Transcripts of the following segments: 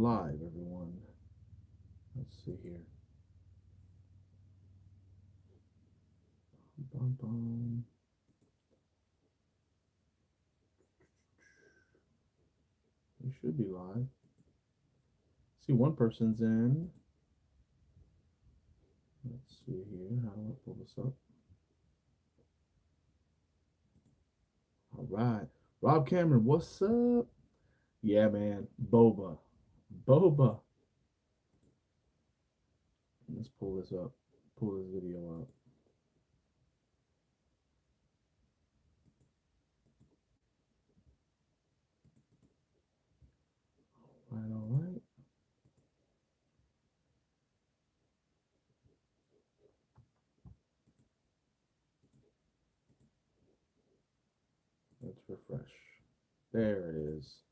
live, everyone. Let's see here. Bum, bum. We should be live. See, one person's in. Let's see here. How do I pull this up? All right. Rob Cameron, what's up? Yeah, man. Boba. Boba. Let's pull this up. Pull this video up. All right. Let's refresh. There it is.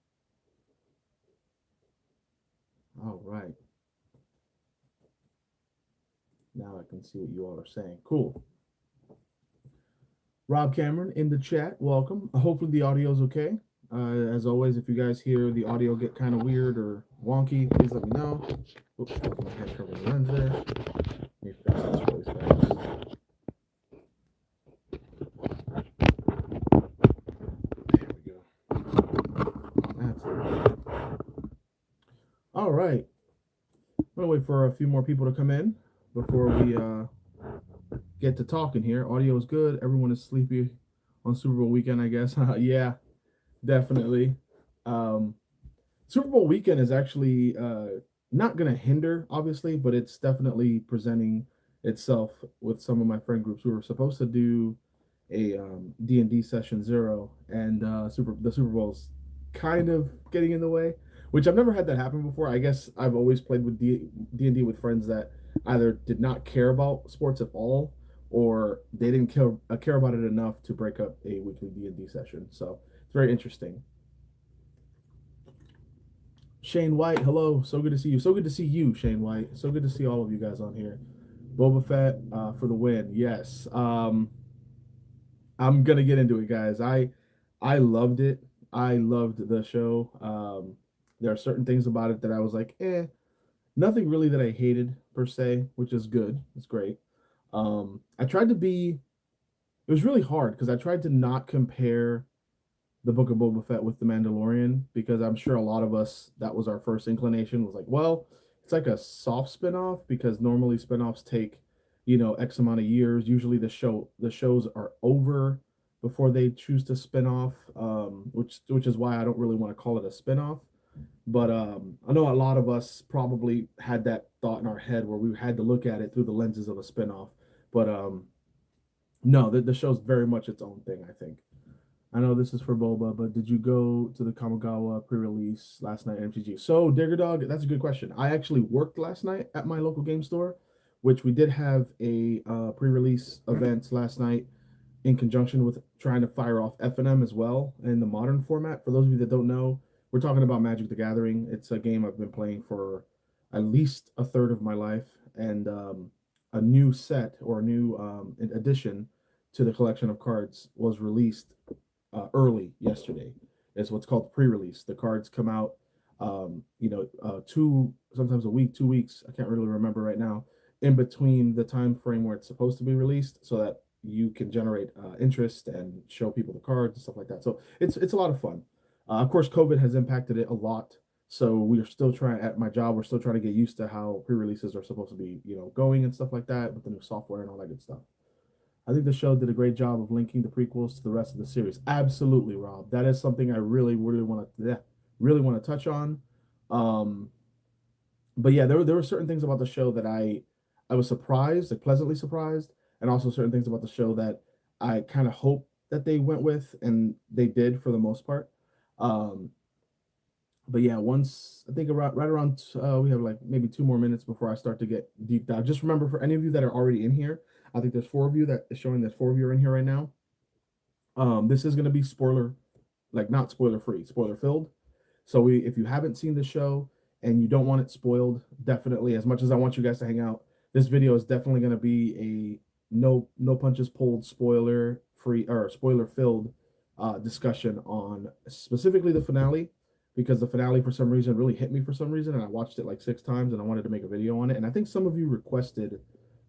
All right. Now I can see what you all are saying. Cool. Rob Cameron in the chat. Welcome. Hopefully the audio is okay. As always, if you guys hear the audio get kind of weird or wonky, please let me know. Oops, my hand covering the lens there. Let me fix this really fast. There we go. That's it. All right. I'm gonna wait for a few more people to come in before we get to talking here. Audio is good. Everyone is sleepy on Super Bowl weekend, I guess. Yeah, definitely. Um, Super Bowl weekend is actually not going to hinder, obviously, but it's definitely presenting itself with some of my friend groups who were supposed to do a D&D session 0, and the Super Bowl's kind of getting in the way, which I've never had that happen before. I guess I've always played with D&D with friends that either did not care about sports at all, or they didn't care about it enough to break up a weekly D&D session. So it's very interesting. Shane White, hello. So good to see you. So good to see you, Shane White. So good to see all of you guys on here. Boba Fett for the win. Yes. I'm gonna get into it, guys. I loved it. I loved the show. There are certain things about it that I was like, nothing really that I hated per se, which is good. It's great. I tried to be. It was really hard because I tried to not compare the Book of Boba Fett with the Mandalorian, because I'm sure a lot of us, that was our first inclination, was like, well, it's like a soft spinoff, because normally spinoffs take, X amount of years. Usually the shows are over before they choose to spin off, which is why I don't really want to call it a spinoff. But I know a lot of us probably had that thought in our head where we had to look at it through the lenses of a spinoff. But no, the show's very much its own thing, I think. I know this is for Boba, but did you go to the Kamigawa pre-release last night at MTG? So, Digger Dog, that's a good question. I actually worked last night at my local game store, which we did have a pre-release event last night in conjunction with trying to fire off FNM as well in the modern format. For those of you that don't know, we're talking about Magic the Gathering. It's a game I've been playing for at least a third of my life, and a new set or a new addition to the collection of cards was released early yesterday. It's what's called pre-release. The cards come out, sometimes a week, 2 weeks. I can't really remember right now. In between the time frame where it's supposed to be released, so that you can generate interest and show people the cards and stuff like that. So it's a lot of fun. Of course, COVID has impacted it a lot. So we are still trying at my job. We're still trying to get used to how pre-releases are supposed to be, going and stuff like that with the new software and all that good stuff. I think the show did a great job of linking the prequels to the rest of the series. Absolutely, Rob. That is something I really, really want to touch on. Um, but yeah, there were certain things about the show that I was surprised, like pleasantly surprised, and also certain things about the show that I kind of hope that they went with, and they did for the most part. Um, but yeah, once I think around right around we have like maybe 2 more minutes before I start to get deep dive. Just remember, for any of you that are already in here, I think there's 4 of you that is showing that 4 of you are in here right now. This is going to be spoiler, like not spoiler free, spoiler filled. So if you haven't seen the show and you don't want it spoiled, definitely, as much as I want you guys to hang out, this video is definitely going to be a no punches pulled, spoiler free or spoiler filled discussion on specifically the finale, because the finale for some reason really hit me for some reason, and I watched it like 6 times, and I wanted to make a video on it. And I think some of you requested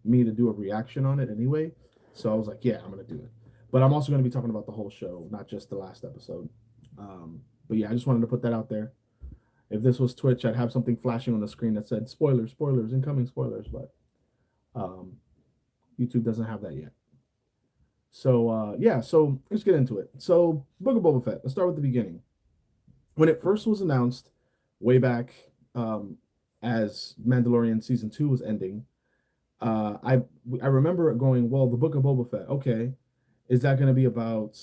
me to do a reaction on it anyway, so I was like, yeah, I'm gonna do it. But I'm also gonna be talking about the whole show, not just the last episode. But yeah, I just wanted to put that out there. If this was Twitch, I'd have something flashing on the screen that said spoilers, spoilers, incoming spoilers, but um, YouTube doesn't have that yet. So yeah, so let's get into it. So Book of Boba Fett. Let's start with the beginning. When it first was announced, way back as Mandalorian season 2 was ending, I remember going, well, the Book of Boba Fett. Okay, is that going to be about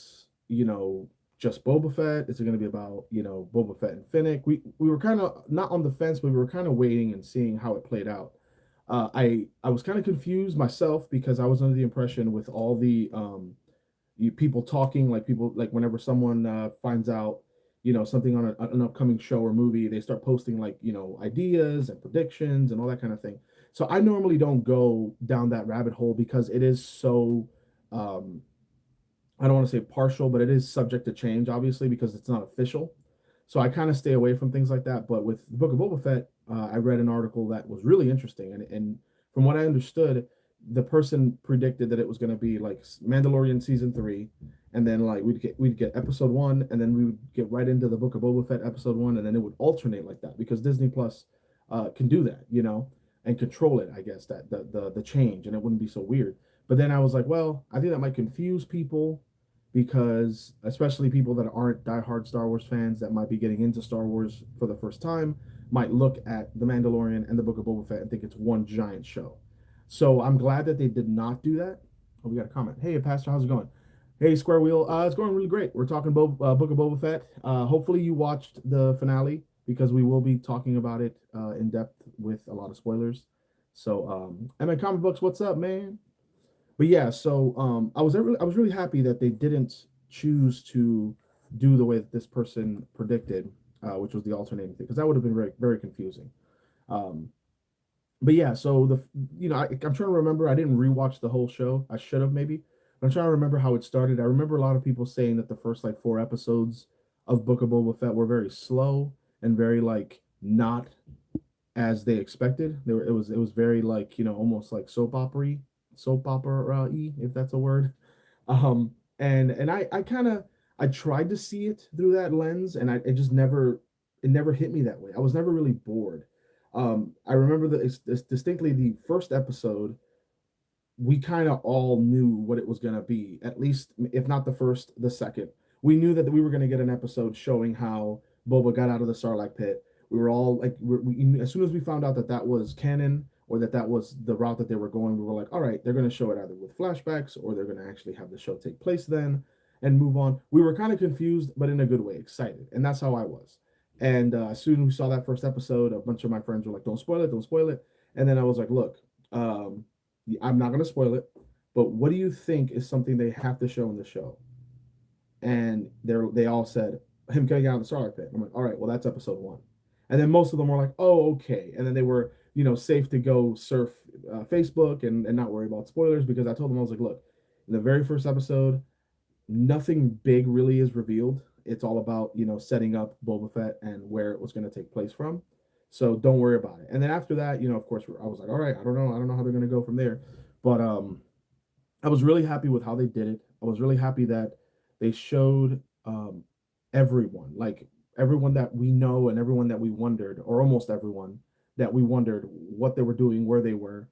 you know just Boba Fett? Is it going to be about Boba Fett and Finnick? We were kind of not on the fence, but we were kind of waiting and seeing how it played out. I was kind of confused myself because I was under the impression with all the people talking, like people like whenever someone finds out something on an upcoming show or movie, they start posting like ideas and predictions and all that kind of thing. So I normally don't go down that rabbit hole because it is so um, I don't want to say partial, but it is subject to change, obviously, because it's not official. So I kind of stay away from things like that. But with the Book of Boba Fett, I read an article that was really interesting, and from what I understood, the person predicted that it was going to be like Mandalorian season 3, and then like we'd get episode 1, and then we would get right into the Book of Boba Fett episode 1, and then it would alternate like that because Disney Plus can do that, and control it. I guess that the change, and it wouldn't be so weird. But then I was like, well, I think that might confuse people because especially people that aren't diehard Star Wars fans that might be getting into Star Wars for the first time might look at The Mandalorian and the Book of Boba Fett and think it's one giant show. So I'm glad that they did not do that. Oh, we got a comment. Hey, Pastor, how's it going? Hey, Square Wheel. It's going really great. We're talking Book of Boba Fett. Hopefully you watched the finale because we will be talking about it in depth with a lot of spoilers. So, MN Comic Books, what's up, man? But yeah, so I was really happy that they didn't choose to do the way that this person predicted, which was the alternating thing, because that would have been very very confusing. Um, but yeah, so I'm trying to remember. I didn't rewatch the whole show. I should have maybe. But I'm trying to remember how it started. I remember a lot of people saying that the first like 4 episodes of Book of Boba Fett were very slow and very like not as they expected. It was very like almost like soap opera y, if that's a word. And I kind of I tried to see it through that lens, and it just never hit me that way. I was never really bored. I remember it's distinctly the first episode. We kind of all knew what it was going to be, at least if not the first, the second. We knew that we were going to get an episode showing how Boba got out of the Sarlacc pit. We were all like, as soon as we found out that that was canon or that that was the route that they were going, we were like, all right, they're going to show it either with flashbacks or they're going to actually have the show take place then and move on. We were kind of confused, but in a good way, excited. And that's how I was. And as soon as we saw that first episode, a bunch of my friends were like, don't spoil it, don't spoil it. And then I was like, look, I'm not going to spoil it, but what do you think is something they have to show in the show? And they all said him getting out of the Sarlacc pit. I'm like, all right, well that's episode 1. And then most of them were like, oh okay. And then they were safe to go surf Facebook and not worry about spoilers because I told them I was like, look, in the very first episode, nothing big really is revealed. It's all about setting up Boba Fett and where it was going to take place from. So don't worry about it. And then after that, of course, I was like, all right, I don't know how they're going to go from there. But I was really happy with how they did it. I was really happy that they showed everyone, like everyone that we know and everyone that we wondered, or almost everyone that we wondered what they were doing, where they were.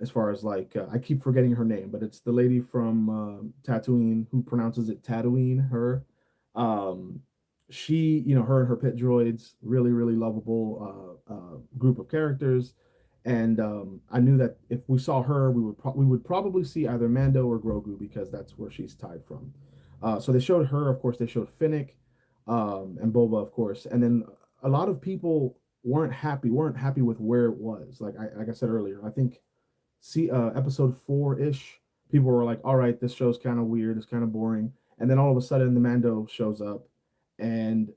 As far as like, I keep forgetting her name, but it's the lady from Tatooine who pronounces it Tatooine. Her, um, she, her and her pit droids, really, really lovable group of characters. And I knew that if we saw her, we would probably see either Mando or Grogu because that's where she's tied from. So they showed her, of course. They showed Finnick and Boba, of course. And then a lot of people weren't happy with where it was. Like I said earlier, I think see episode 4-ish, people were like, all right, this show's kind of weird, it's kind of boring. And then all of a sudden the Mando shows up and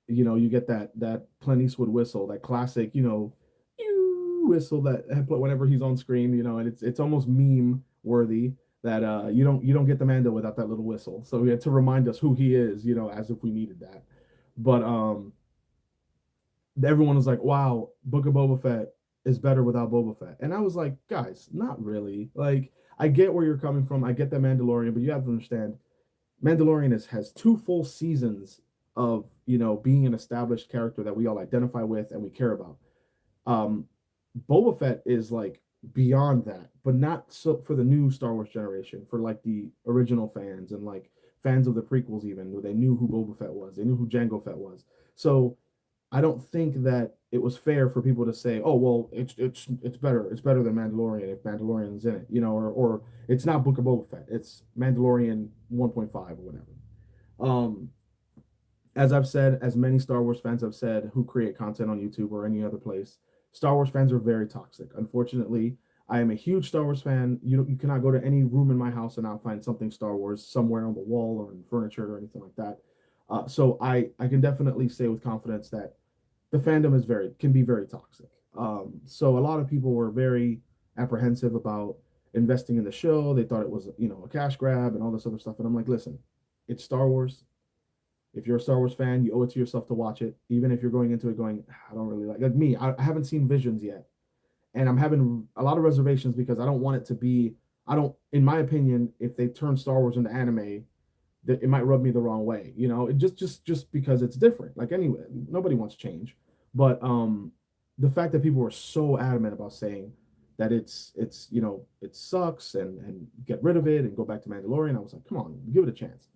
you get that Clint Eastwood whistle, that classic, whistle that whenever he's on screen, and it's almost meme worthy that you don't get the Mando without that little whistle. So we had to remind us who he is, as if we needed that. But everyone was like, "Wow, Book of Boba Fett is better without Boba Fett," and I was like, "Guys, not really." Like, I get where you're coming from. I get the Mandalorian, but you have to understand, Mandalorian has two full seasons of being an established character that we all identify with and we care about. Um, Boba Fett is like beyond that, but not so for the new Star Wars generation, for like the original fans and like fans of the prequels, even where they knew who Boba Fett was, they knew who Jango Fett was. So I don't think that it was fair for people to say, "Oh, well, it's better than Mandalorian if Mandalorian's in it," or it's not Book of Boba Fett, it's Mandalorian 1.5 or whatever. Um, as I've said, as many Star Wars fans have said who create content on YouTube or any other place, Star Wars fans are very toxic. Unfortunately, I am a huge Star Wars fan. You cannot go to any room in my house and not find something Star Wars somewhere on the wall or in furniture or anything like that. So I can definitely say with confidence that the fandom is very can be very toxic. So a lot of people were very apprehensive about investing in the show. They thought it was a cash grab and all this other stuff. And I'm like, listen, it's Star Wars. If you're a Star Wars fan, you owe it to yourself to watch it, even if you're going into it going, "Ah, I don't really like me. I haven't seen Visions yet, and I'm having a lot of reservations because I don't want it to be. I don't, in my opinion, if they turn Star Wars into anime, that it might rub me the wrong way. Just because it's different. Like anyway, nobody wants change, but the fact that people were so adamant about saying that it's it sucks and get rid of it and go back to Mandalorian, I was like, come on, give it a chance.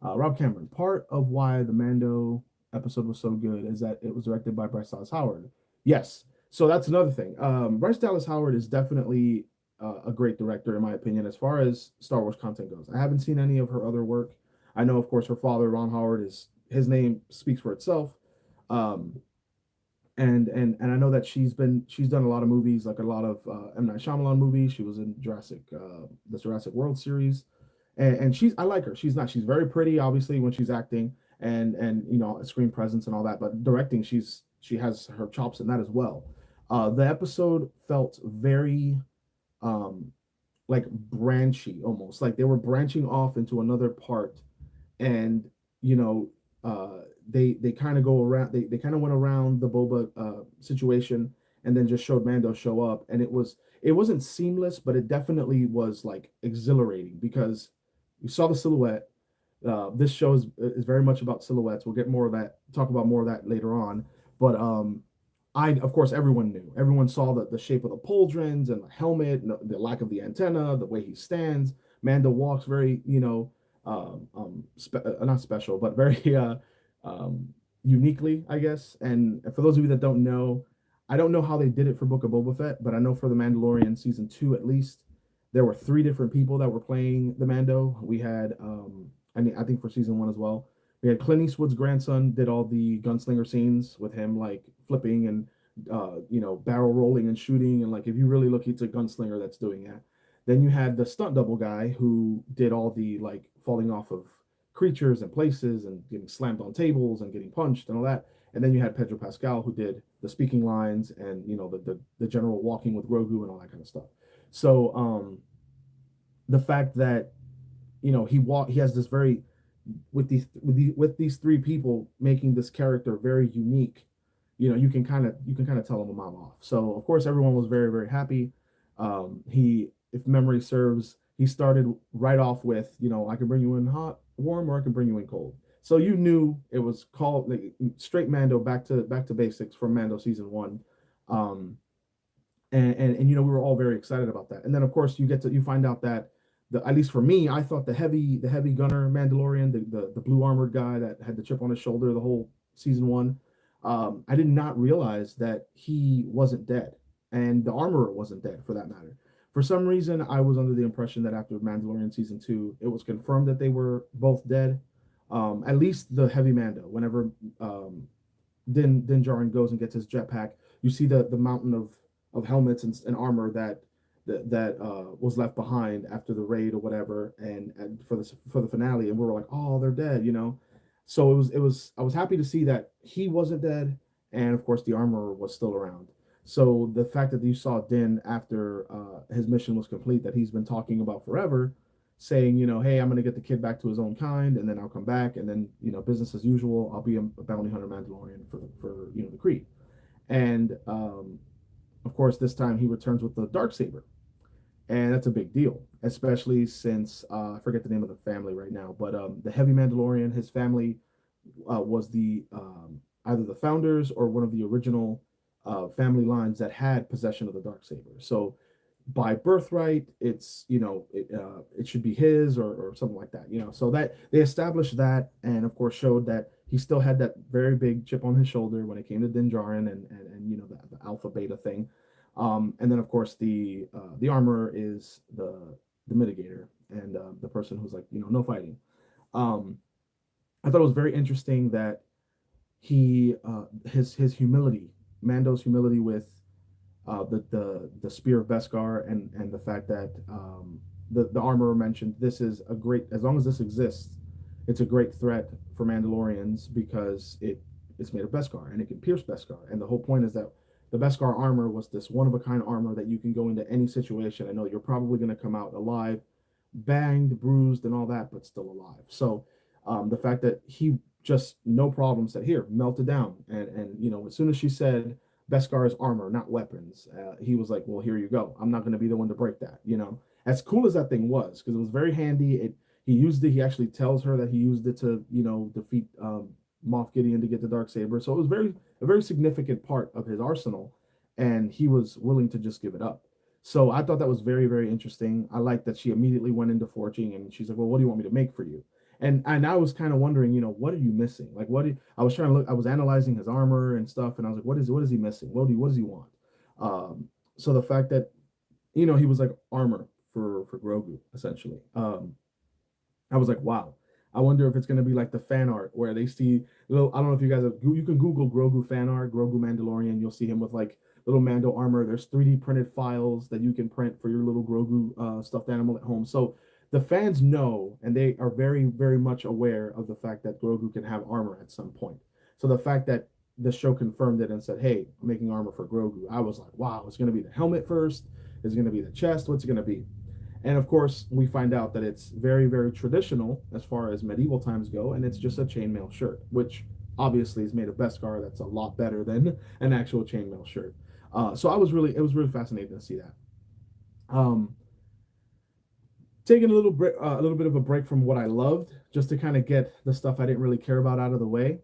Rob Cameron. Part of why the Mando episode was so good is that it was directed by Bryce Dallas Howard. Yes, so that's another thing. Bryce Dallas Howard is definitely a great director in my opinion as far as Star Wars content goes. I haven't seen any of her other work. I know, of course, her father Ron Howard is his name speaks for itself. Um, and I know that she's done a lot of movies, like a lot of M Night Shyamalan movies. She was in the Jurassic World series, and she's I like her. She's very pretty, obviously, when she's acting and screen presence and all that. But directing, she has her chops in that as well. The episode felt very um, like branchy, almost like they were branching off into another part, and you know they kind of go around they kind of went around the Boba situation and then just showed Mando show up, and it wasn't seamless, but it definitely was like exhilarating because you saw the silhouette. This show is very much about silhouettes. We'll get more of that, talk about more of that later on. But of course, everyone knew. Everyone saw the shape of the pauldrons and the helmet, and the lack of the antenna, the way he stands. Mando walks very, not special, but very um, uniquely, I guess. And for those of you that don't know, I don't know how they did it for Book of Boba Fett, but I know for the Mandalorian season 2 at least, there were three different people that were playing the Mando. We had, I think for season 1 as well, we had Clint Eastwood's grandson did all the gunslinger scenes with him like flipping and barrel rolling and shooting, and like if you really look, it's a gunslinger that's doing that. Then you had the stunt double guy who did all the like falling off of creatures and places and getting slammed on tables and getting punched and all that. And then you had Pedro Pascal who did the speaking lines and the general walking with Grogu and all that kind of stuff. So the fact that he has this very with these three people making this character very unique, you can kind of tell him a mile off. So of course everyone was very very happy. He, if memory serves, he started right off with, I can bring you in hot warm or I can bring you in cold. So you knew it was called like, straight Mando, back to basics from Mando season 1. um and we were all very excited about that. And then of course you find out that at least for me, I thought the heavy gunner Mandalorian, the blue armored guy that had the chip on his shoulder the whole season 1, I did not realize that he wasn't dead, and the armorer wasn't dead for that matter. For some reason, I was under the impression that after Mandalorian season 2, it was confirmed that they were both dead. At least the heavy Mando. Whenever Din Djarin goes and gets his jetpack, you see the mountain of helmets and armor that was left behind after the raid or whatever, and for the finale, and we were like, oh, they're dead. So it was I was happy to see that he wasn't dead, and of course the armor was still around. So the fact that you saw Din after his mission was complete, that he's been talking about forever, saying, hey, I'm gonna get the kid back to his own kind, and then I'll come back, and then business as usual. I'll be a bounty hunter Mandalorian for the Creed. And of course, this time he returns with the dark saber, and that's a big deal, especially since I forget the name of the family right now, but the Heavy Mandalorian, his family was the either the founders or one of the original family lines that had possession of the dark saber. So by birthright, it's it should be his or something like that. So that they established that, and of course showed that he still had that very big chip on his shoulder when it came to Din Djarin and the alpha beta thing. And then of course the armor is the mitigator and the person who's like no fighting. Um, I thought it was very interesting that he his humility, Mando's humility with the spear of Beskar and the fact that the armorer mentioned this is a great, as long as this exists, it's a great threat for Mandalorians because it's made of Beskar and it can pierce Beskar. And the whole point is that the Beskar armor was this one of a kind armor that you can go into any situation. I know you're probably going to come out alive, banged, bruised, and all that, but still alive. So the fact that he just no problem said here, melt it down, and as soon as she said Beskar's armor, not weapons. He was like, "Well, here you go. I'm not going to be the one to break that." As cool as that thing was, because it was very handy. He used it. He actually tells her that he used it to, defeat Moff Gideon to get the dark saber. So it was a very significant part of his arsenal, and he was willing to just give it up. So I thought that was very, very interesting. I like that she immediately went into forging, and she's like, "Well, what do you want me to make for you?" And I was kind of wondering, what are you missing? Like, I was trying to look, I was analyzing his armor and stuff, and I was like, what is he missing? What does he want? So the fact that he was like armor for Grogu essentially. I was like, wow. I wonder if it's gonna be like the fan art where they see little. I don't know if you guys have. You can Google Grogu fan art, Grogu Mandalorian. You'll see him with like little Mando armor. There's 3D printed files that you can print for your little Grogu stuffed animal at home. So the fans know, and they are very, very much aware of the fact that Grogu can have armor at some point. So the fact that the show confirmed it and said, "Hey, I'm making armor for Grogu," I was like, "Wow, it's gonna be the helmet first. It's gonna be the chest. What's it gonna be?" And of course, we find out that it's very, very traditional as far as medieval times go, and it's just a chainmail shirt, which obviously is made of Beskar. That's a lot better than an actual chainmail shirt. So it was really fascinating to see that. Um, Taking a little bit of a break from what I loved, just to kind of get the stuff I didn't really care about out of the way.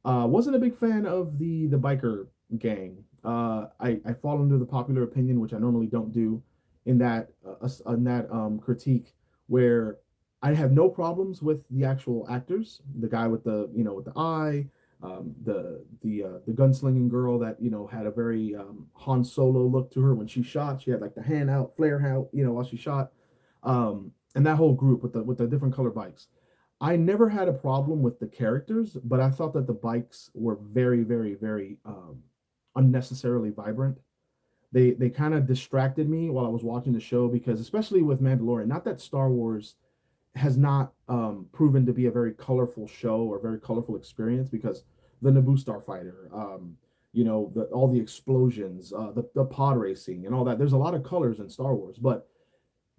Wasn't a big fan of the biker gang. I fall under the popular opinion, which I normally don't do, in that critique where I have no problems with the actual actors. The guy with the eye, the gunslinging girl that had a very Han Solo look to her when she shot. She had like the hand out, flare out, while she shot. And that whole group with the different color bikes. I never had a problem with the characters, but I thought that the bikes were very, very, very unnecessarily vibrant. They kind of distracted me while I was watching the show because, especially with Mandalorian, not that Star Wars has not proven to be a very colorful show or very colorful experience because the Naboo Starfighter, all the explosions, the pod racing, and all that. There's a lot of colors in Star Wars, but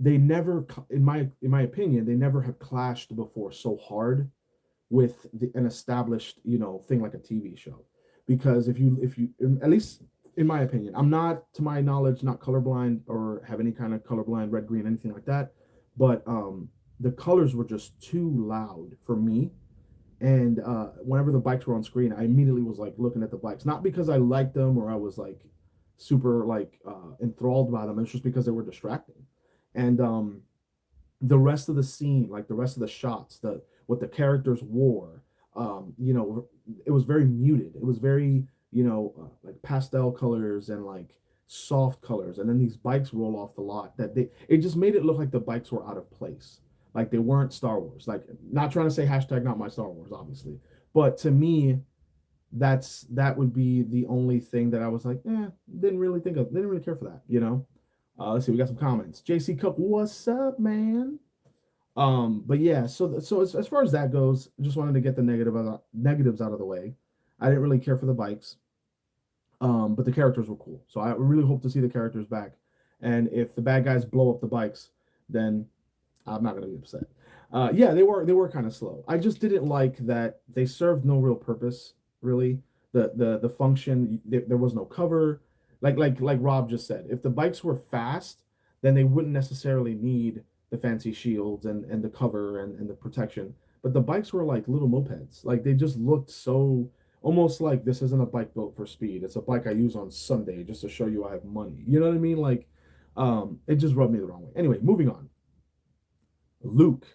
they never, in my opinion, they never have clashed before so hard with an established thing like a TV show. Because if you at least in my opinion, I'm not, to my knowledge, not colorblind or have any kind of colorblind red green anything like that, but the colors were just too loud for me. And whenever the bikes were on screen, I immediately was like looking at the bikes, not because I liked them or I was like super like enthralled by them. It's just because they were distracting. And the rest of the scene, like the rest of the shots, the what the characters wore, it was very muted. It was very, like pastel colors and like soft colors. And then these bikes roll off the lot that it just made it look like the bikes were out of place. Like they weren't Star Wars. Like not trying to say hashtag not my Star Wars, obviously. But to me, that would be the only thing that I was like, didn't really care for that. Let's see, we got some comments. JC Cook, what's up, man? But yeah, so as far as that goes, I just wanted to get the negatives out of the way. I didn't really care for the bikes, but the characters were cool. So I really hope to see the characters back. And if the bad guys blow up the bikes, then I'm not gonna be upset. Yeah, they were kind of slow. I just didn't like that they served no real purpose, really. the function. There was no cover. Like Rob just said, if the bikes were fast, then they wouldn't necessarily need the fancy shields and the cover and the protection. But the bikes were like little mopeds. Like they just looked so almost like this isn't a bike built for speed. It's a bike I use on Sunday just to show you I have money. You know what I mean? Like, it just rubbed me the wrong way. Anyway, moving on. Luke.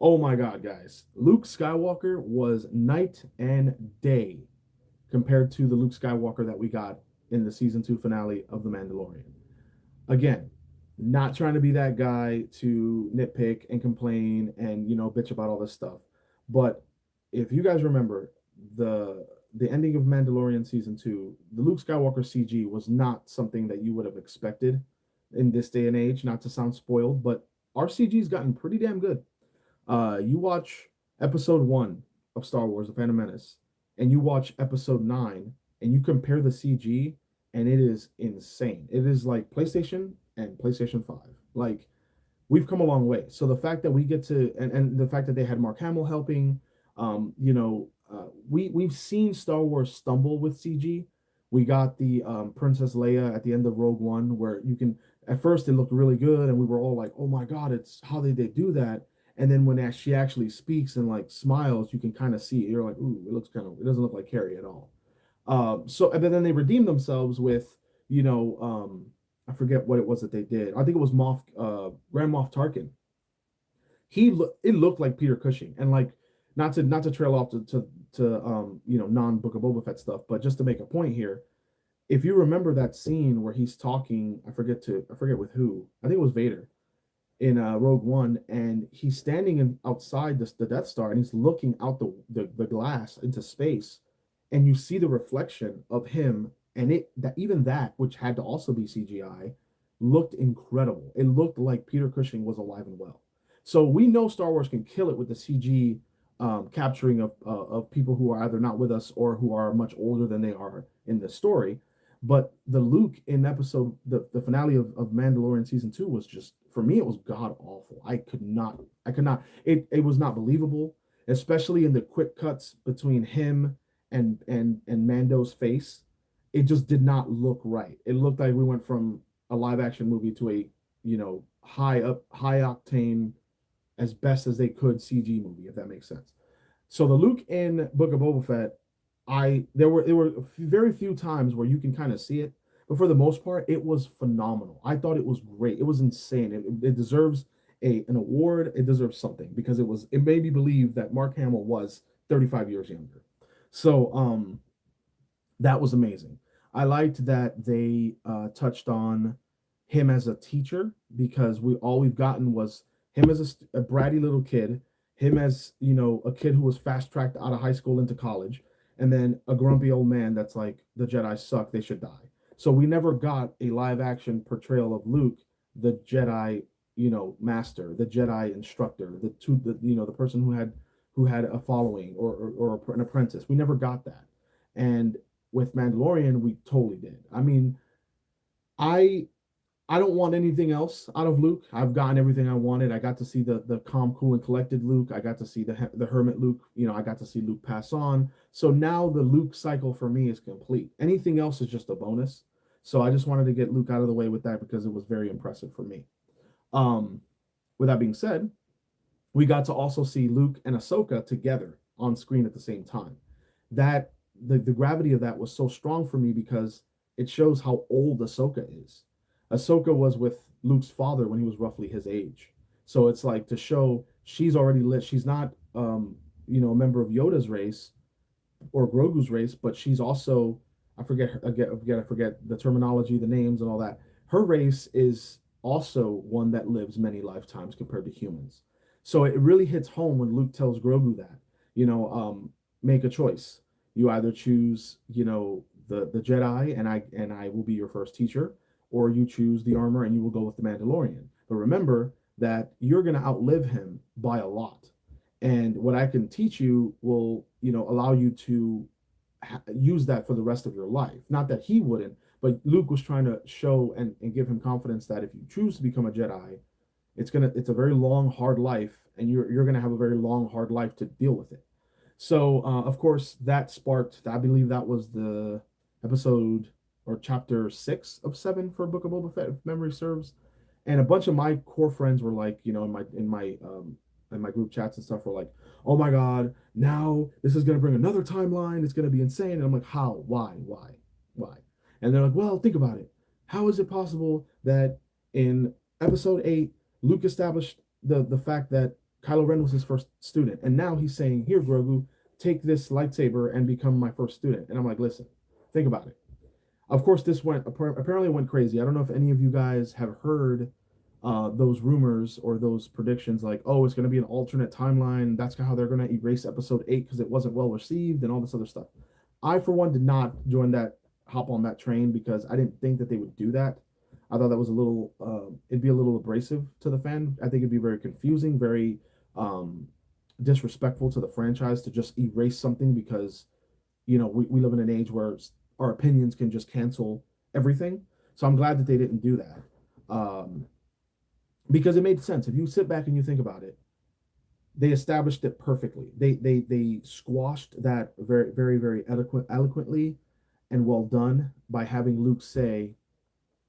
Oh my God, guys. Luke Skywalker was night and day compared to the Luke Skywalker that we got in the season 2 finale of The Mandalorian. Again, not trying to be that guy to nitpick and complain and bitch about all this stuff. But if you guys remember the ending of Mandalorian season 2, the Luke Skywalker CG was not something that you would have expected in this day and age, not to sound spoiled, but our CG's gotten pretty damn good. You watch episode 1 of Star Wars: The Phantom Menace and you watch episode 9 and you compare the CG, and it is insane. It is like PlayStation and PlayStation 5. Like, we've come a long way. So the fact that we get to, and the fact that they had Mark Hamill helping, we've seen Star Wars stumble with CG. We got the Princess Leia at the end of Rogue One, where you can, at first it looked really good, and we were all like, "Oh my God, it's how did they do that?" And then when she actually speaks and like smiles, you can kind of see it. You're like, "Ooh, it doesn't look like Carrie at all." And then they redeemed themselves with, I forget what it was that they did. I think it was Grand Moff Tarkin. It looked like Peter Cushing, and like not to trail off to non Book of Boba Fett stuff, but just to make a point here, if you remember that scene where he's talking, I forget with who. I think it was Vader in Rogue One, and he's standing outside the Death Star, and he's looking out the glass into space, and you see the reflection of him, and even that, which had to also be CGI, looked incredible. It looked like Peter Cushing was alive and well. So we know Star Wars can kill it with the CG capturing of people who are either not with us or who are much older than they are in the story. But the Luke in the finale of Mandalorian season 2 was just, for me, it was god awful. I could not, it was not believable, especially in the quick cuts between him and Mando's face. It just did not look right. It looked like we went from a live action movie to a, high octane, as best as they could CG movie, if that makes sense. So the Luke in Book of Boba Fett, there were very few times where you can kind of see it, but for the most part, it was phenomenal. I thought it was great. It was insane. It deserves an award. It deserves something because it made me believe that Mark Hamill was 35 years younger. So that was amazing. I liked that they touched on him as a teacher, because we've gotten was him as a bratty little kid, him as a kid who was fast tracked out of high school into college, and then a grumpy old man that's like, the Jedi suck, they should die. So we never got a live action portrayal of Luke, the Jedi, master, the Jedi instructor, the person who had a following, or an apprentice. We never got that. And with Mandalorian, we totally did. I mean, I I don't want anything else out of Luke. I've gotten everything I wanted. I got to see the calm, cool, and collected Luke. I got to see the hermit Luke. I got to see Luke pass on. So now the Luke cycle for me is complete. Anything else is just a bonus. So I just wanted to get Luke out of the way with that because it was very impressive for me. Um, with that being said, we got to also see Luke and Ahsoka together on screen at the same time. That the gravity of that was so strong for me because it shows how old Ahsoka is. Ahsoka was with Luke's father when he was roughly his age. So it's like to show she's already lit. She's not a member of Yoda's race or Grogu's race, but she's also, I forget the terminology, the names, and all that. Her race is also one that lives many lifetimes compared to humans. So it really hits home when Luke tells Grogu that, make a choice. You either choose, the Jedi, and I will be your first teacher, or you choose the armor and you will go with the Mandalorian. But remember that you're going to outlive him by a lot. And what I can teach you will, allow you to use that for the rest of your life. Not that he wouldn't, but Luke was trying to show and give him confidence that if you choose to become a Jedi, it's a very long, hard life, and you're gonna have a very long, hard life to deal with it. So, of course, that sparked, I believe that was the episode or chapter 6 of 7 for Book of Boba Fett, if memory serves. And a bunch of my core friends were like, in my group chats and stuff were like, "Oh my God, now this is gonna bring another timeline. It's gonna be insane." And I'm like, "How? Why?" And they're like, "Well, think about it. How is it possible that in episode 8, Luke established the fact that Kylo Ren was his first student, and now he's saying, 'Here, Grogu, take this lightsaber and become my first student.'" And I'm like, "Listen, think about it. Of course, this apparently went crazy. I don't know if any of you guys have heard those rumors or those predictions, like, oh, it's going to be an alternate timeline. That's how they're going to erase episode 8 because it wasn't well received and all this other stuff. I, for one, did not hop on that train because I didn't think that they would do that. I thought that was it'd be a little abrasive to the fan. I think it'd be very confusing, very um, disrespectful to the franchise to just erase something because we live in an age where our opinions can just cancel everything. So I'm glad that they didn't do that, because it made sense. If you sit back and you think about it, they established it perfectly. They squashed that very very very eloquently and well done by having Luke say,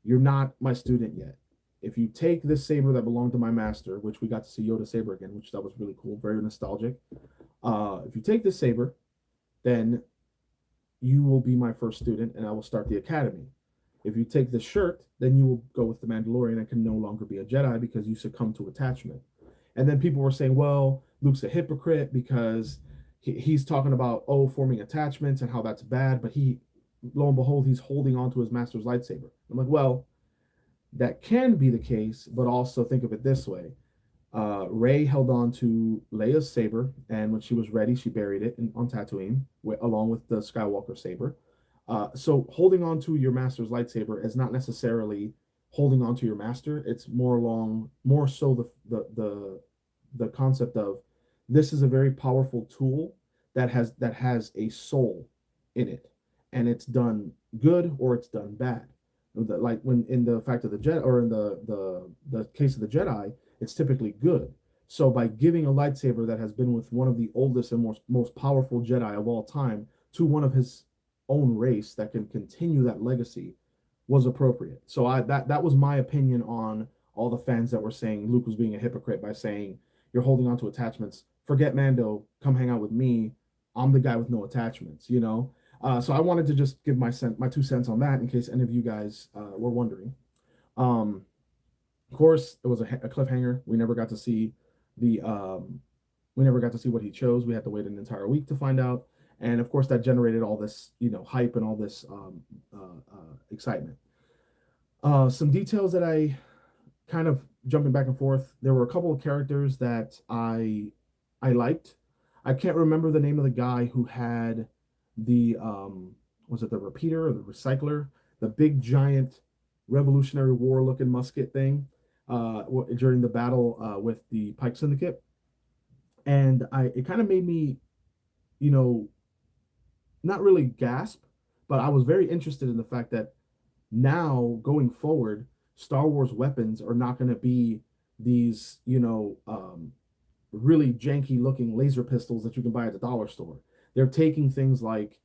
"You're not my student yet. If you take this saber that belonged to my master," which we got to see Yoda saber again, which that was really cool, very nostalgic. If you take this saber, then you will be my first student and I will start the academy. If you take this shirt, then you will go with the Mandalorian and can no longer be a Jedi because you succumb to attachment. And then people were saying, well, Luke's a hypocrite because he's talking about, oh, forming attachments and how that's bad. But lo and behold, he's holding on to his master's lightsaber. I'm like, well, that can be the case, but also think of it this way. Rey held on to Leia's saber, and when she was ready, she buried it on Tatooine along with the Skywalker saber. So holding on to your master's lightsaber is not necessarily holding on to your master. It's more so the concept of this is a very powerful tool that has a soul in it, and it's done good or it's done bad. Like when in the fact of the Jedi, or in the case of the Jedi, it's typically good. So by giving a lightsaber that has been with one of the oldest and most powerful Jedi of all time to one of his own race that can continue that legacy was appropriate. So that was my opinion on all the fans that were saying Luke was being a hypocrite by saying you're holding on to attachments. Forget Mando, come hang out with me. I'm the guy with no attachments. So I wanted to just give my 2 cents on that in case any of you guys were wondering. Um, of course, it was a cliffhanger. The we never got to see what he chose. We had to wait an entire week to find out, and of course, that generated all this hype and all this excitement. Some details that I kind of jumping back and forth. There were a couple of characters that I liked. I can't remember the name of the guy who had the was it the repeater or the recycler, the big giant Revolutionary War looking musket thing during the battle with the Pike Syndicate, and it kind of made me, you know, not really gasp, but I was very interested in the fact that now going forward, Star Wars weapons are not going to be these, really janky looking laser pistols that you can buy at the dollar store. They're taking things like,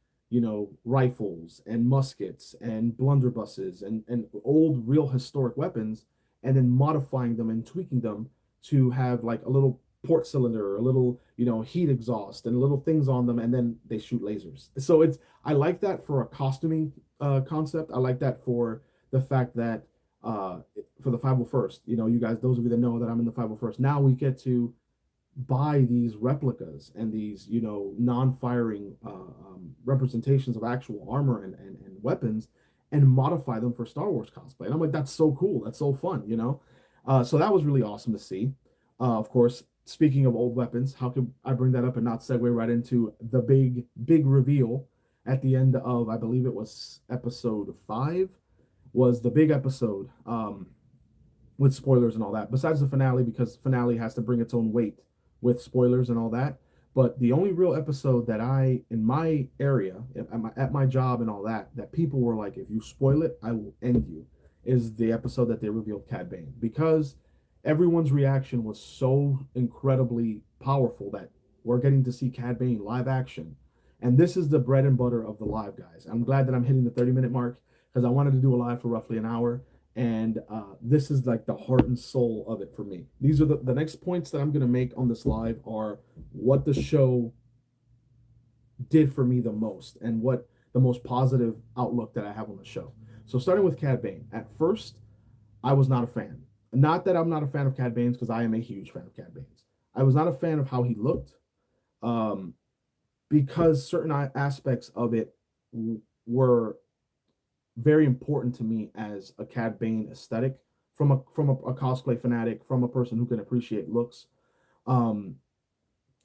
rifles and muskets and blunderbusses and old real historic weapons and then modifying them and tweaking them to have like a little port cylinder, a little, heat exhaust and little things on them, and then they shoot lasers. So I like that for a costuming concept. I like that for the fact that for the 501st, you guys, those of you that know that I'm in the 501st, now we get to buy these replicas and these non-firing representations of actual armor and weapons and modify them for Star Wars cosplay. And I'm like, that's so cool, that's so fun. So that was really awesome to see. Of course, speaking of old weapons, how could I bring that up and not segue right into the big reveal at the end of, I believe it was episode 5, was the big episode, with spoilers and all that, besides the finale, because finale has to bring its own weight with spoilers and all that. But the only real episode that in my area, at my job and all that, that people were like, if you spoil it, I will end you, is the episode that they revealed Cad Bane. Because everyone's reaction was so incredibly powerful that We're getting to see Cad Bane live action. And this is the bread and butter of the live, guys. I'm glad that I'm hitting the 30-minute mark because I wanted to do a live for roughly an hour. And this is like the heart and soul of it for me. These are the next points that I'm going to make on this live are what the show did for me the most and what the most positive outlook that I have on the show. So starting with Cad Bane. At first, I was not a fan. Not that I'm not a fan of Cad Bane's because I am a huge fan of Cad Bane's. I was not a fan of how he looked um, because certain aspects of it were very important to me as a Cad Bane aesthetic from a cosplay fanatic, from a person who can appreciate looks. Um,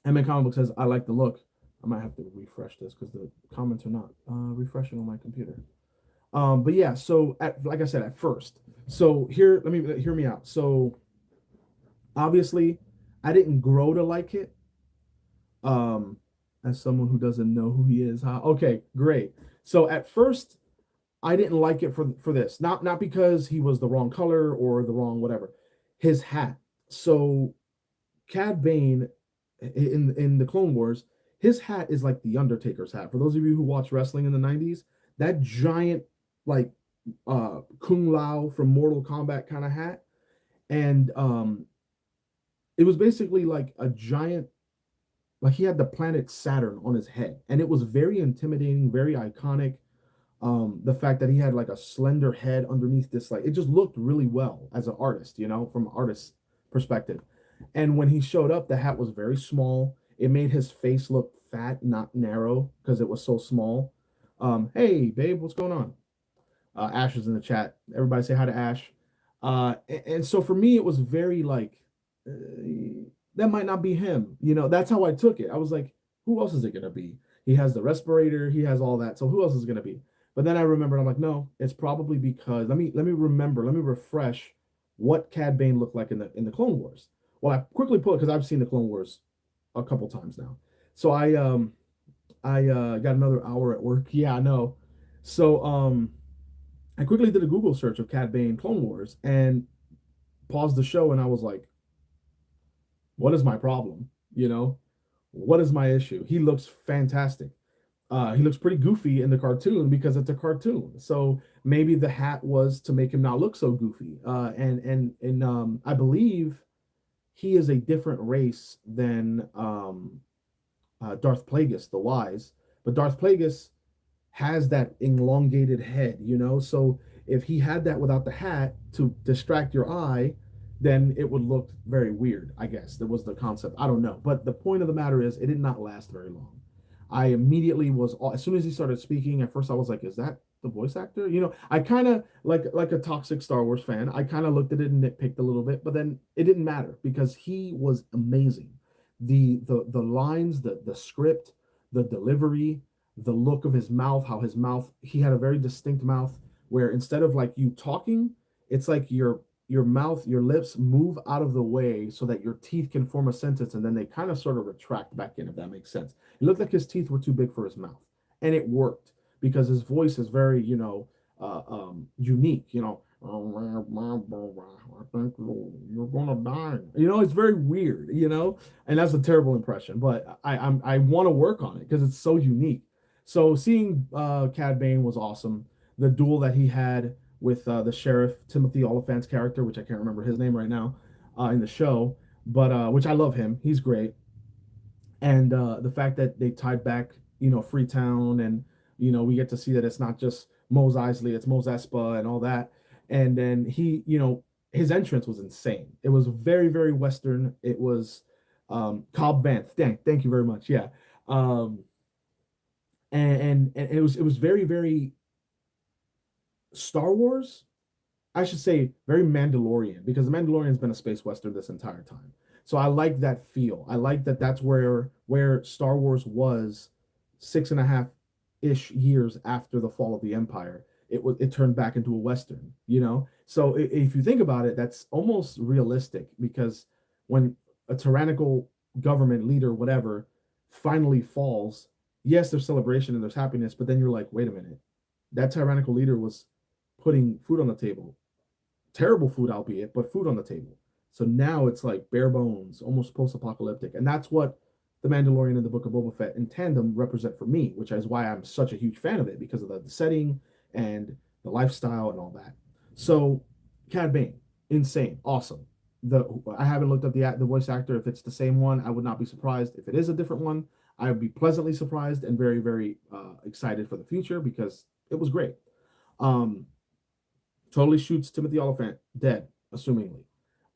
MN Comic Book says, I like the look. I might have to refresh this because the comments are not refreshing on my computer. But yeah, so like I said, at first, so here, let me hear me out. So obviously, I didn't grow to like it. Um, as someone who doesn't know who he is, huh? Okay, great. So at first, I didn't like it for this, not because he was the wrong color or the wrong whatever. His hat. So Cad Bane in the Clone Wars, his hat is like the Undertaker's hat. For those of you who watch wrestling in the 90s, that giant like Kung Lao from Mortal Kombat kind of hat. And it was basically like a giant, like he had the planet Saturn on his head. And it was very intimidating, very iconic. The fact that he had like a slender head underneath this, like it just looked really well as an artist, from an artist's perspective. And when he showed up, the hat was very small. It made his face look fat, not narrow, because it was so small. Hey, babe, what's going on? Ash is in the chat. Everybody say hi to Ash. And so for me, it was very like, uh, that might not be him. That's how I took it. I was like, who else is it going to be? He has the respirator, he has all that. So who else is it going to be? But then I remembered, I'm like, no, it's probably because let me refresh what Cad Bane looked like in the Clone Wars. Well, I quickly put because I've seen the Clone Wars a couple times now. So I got another hour at work. Yeah, I know. So I quickly did a Google search of Cad Bane Clone Wars and paused the show and I was like, what is my problem? What is my issue? He looks fantastic. He looks pretty goofy in the cartoon because it's a cartoon. So maybe the hat was to make him not look so goofy. And I believe he is a different race than Darth Plagueis, the Wise. But Darth Plagueis has that elongated head. So if he had that without the hat to distract your eye, then it would look very weird, I guess. That was the concept. I don't know. But the point of the matter is, it did not last very long. I immediately was, as soon as he started speaking, at first I was like, is that the voice actor? I kind of, like a toxic Star Wars fan, I kind of looked at it and nitpicked a little bit, but then it didn't matter because he was amazing. The lines, the script, the delivery, the look of his mouth, how his mouth, he had a very distinct mouth where instead of like you talking, it's like your mouth, your lips move out of the way so that your teeth can form a sentence and then they kind of sort of retract back in, if that makes sense. It looked like his teeth were too big for his mouth. And it worked because his voice is very, unique, I think you're gonna die. It's very weird, and that's a terrible impression, but I want to work on it because it's so unique. So seeing Cad Bane was awesome. The duel that he had with the sheriff Timothy Oliphant's character, which I can't remember his name right now, in the show, but which I love him. He's great. And the fact that they tied back, Freetown, and we get to see that it's not just Mos Eisley, it's Mos Espa and all that. And then he, his entrance was insane. It was very, very Western. It was Cobb Vanth. Thank you very much. Yeah. Um, and it was very, very Star Wars. I should say very Mandalorian because the Mandalorian's been a space western this entire time. So I like that feel. I like that that's where Star Wars was 6.5-ish years after the fall of the Empire. It turned back into a western. So if you think about it, that's almost realistic because when a tyrannical government leader, whatever, finally falls, yes, there's celebration and there's happiness, but then you're like, wait a minute, that tyrannical leader was putting food on the table, terrible food, albeit, but food on the table. So now it's like bare bones, almost post-apocalyptic, and that's what The Mandalorian and the Book of Boba Fett in tandem represent for me, which is why I'm such a huge fan of it because of the setting and the lifestyle and all that. So, Cad Bane, insane, awesome. The I haven't looked up the voice actor. If it's the same one, I would not be surprised. If it is a different one, I would be pleasantly surprised and very, very excited for the future because it was great. Um, totally shoots Timothy Oliphant dead, assumingly.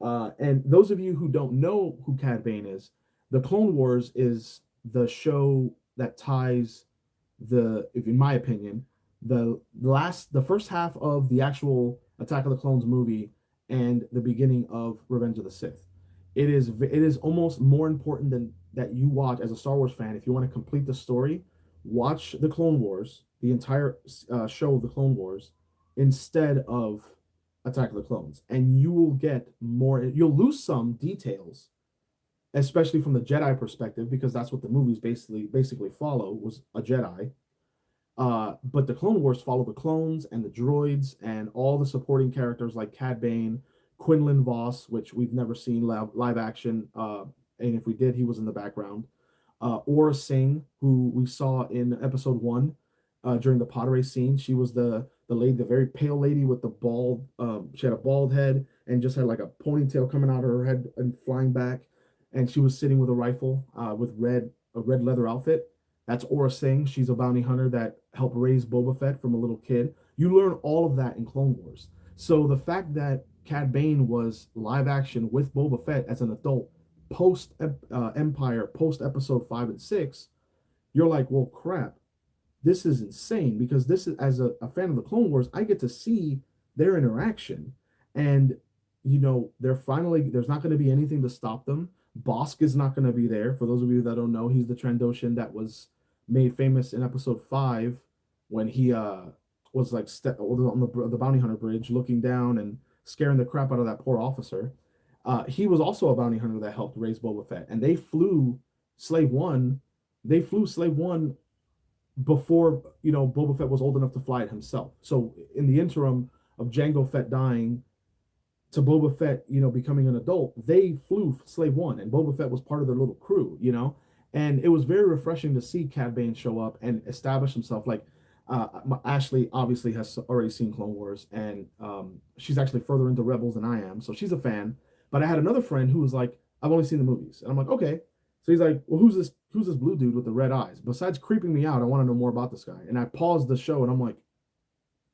And those of you who don't know who Cad Bane is, the Clone Wars is the show that ties if in my opinion, the first half of the actual Attack of the Clones movie and the beginning of Revenge of the Sith. It is almost more important than that you watch as a Star Wars fan. If you want to complete the story, watch the Clone Wars, the entire show of the Clone Wars, instead of Attack of the Clones, and you will get more. You'll lose some details, especially from the Jedi perspective, because that's what the movies basically follow was a Jedi. But the Clone Wars follow the clones and the droids and all the supporting characters like Cad Bane, Quinlan Voss, which we've never seen live action, and if we did, he was in the background. Aura Singh, who we saw in episode one during the pod race scene. She was the lady, the very pale lady with the bald. She had a bald head and just had like a ponytail coming out of her head and flying back, and she was sitting with a rifle with a red leather outfit. That's Aura Singh. She's a bounty hunter that helped raise Boba Fett from a little kid. You learn all of that in Clone Wars. So the fact that Cad Bane was live action with Boba Fett as an adult post Empire, post episode 5 and 6, you're like, well, crap, this is insane because this is as a fan of the Clone Wars, I get to see their interaction, and they're finally there's not going to be anything to stop them. Bosk is not going to be there. For those of you that don't know, he's the Trandoshan that was made famous in episode 5 when he was like on the bounty hunter bridge looking down and scaring the crap out of that poor officer. He was also a bounty hunter that helped raise Boba Fett, and Slave One. They flew Slave One before Boba Fett was old enough to fly it himself. So in the interim of Jango Fett dying to Boba Fett, becoming an adult, they flew Slave One, and Boba Fett was part of their little crew. And it was very refreshing to see Cad Bane show up and establish himself. Like Ashley obviously has already seen Clone Wars, and she's actually further into Rebels than I am, so she's a fan. But I had another friend who was like, "I've only seen the movies," and I'm like, "Okay." So he's like, "Well, who's this? Who's this blue dude with the red eyes? Besides creeping me out, I want to know more about this guy." And I paused the show, and I'm like,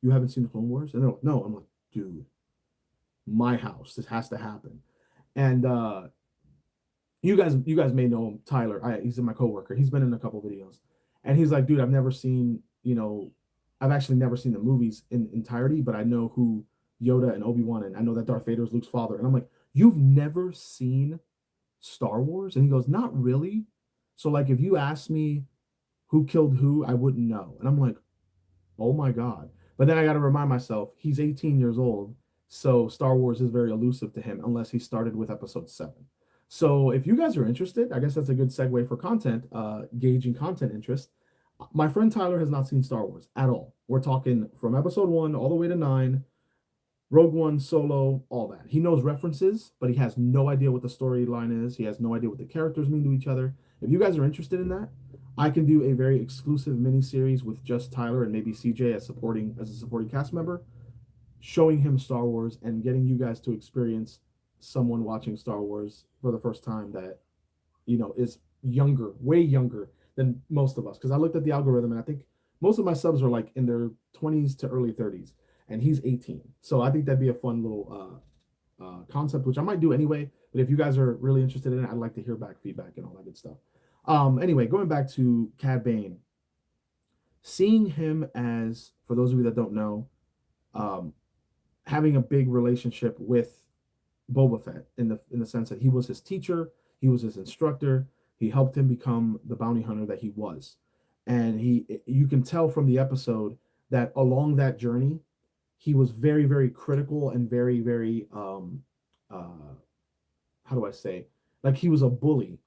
"You haven't seen the Clone Wars?" And they're like, "No." I'm like, "Dude, my house. This has to happen." And you guys may know him, Tyler. He's my coworker. He's been in a couple videos, and he's like, "Dude, I've actually never seen the movies in entirety, but I know who Yoda and Obi-Wan, and I know that Darth Vader is Luke's father." And I'm like, "You've never seen Star Wars?" And he goes, "Not really." So like, if you ask me who killed who, I wouldn't know. And I'm like, oh my God. But then I got to remind myself, he's 18 years old. So Star Wars is very elusive to him unless he started with episode 7. So if you guys are interested, I guess that's a good segue for content, gauging content interest. My friend Tyler has not seen Star Wars at all. We're talking from episode 1 all the way to 9, Rogue One, Solo, all that. He knows references, but he has no idea what the storyline is. He has no idea what the characters mean to each other. If you guys are interested in that, I can do a very exclusive mini series with just Tyler and maybe CJ as a supporting cast member, showing him Star Wars and getting you guys to experience someone watching Star Wars for the first time that is younger, way younger than most of us. Because I looked at the algorithm and I think most of my subs are like in their 20s to early 30s, and he's 18. So I think that'd be a fun little concept, which I might do anyway. But if you guys are really interested in it, I'd like to hear back feedback and all that good stuff. Anyway, going back to Cad Bane, seeing him as, for those of you that don't know, um, having a big relationship with Boba Fett in the sense that he was his teacher, he was his instructor, he helped him become the bounty hunter that he was, and you can tell from the episode that along that journey, he was very very critical and very very how do I say, like he was a bully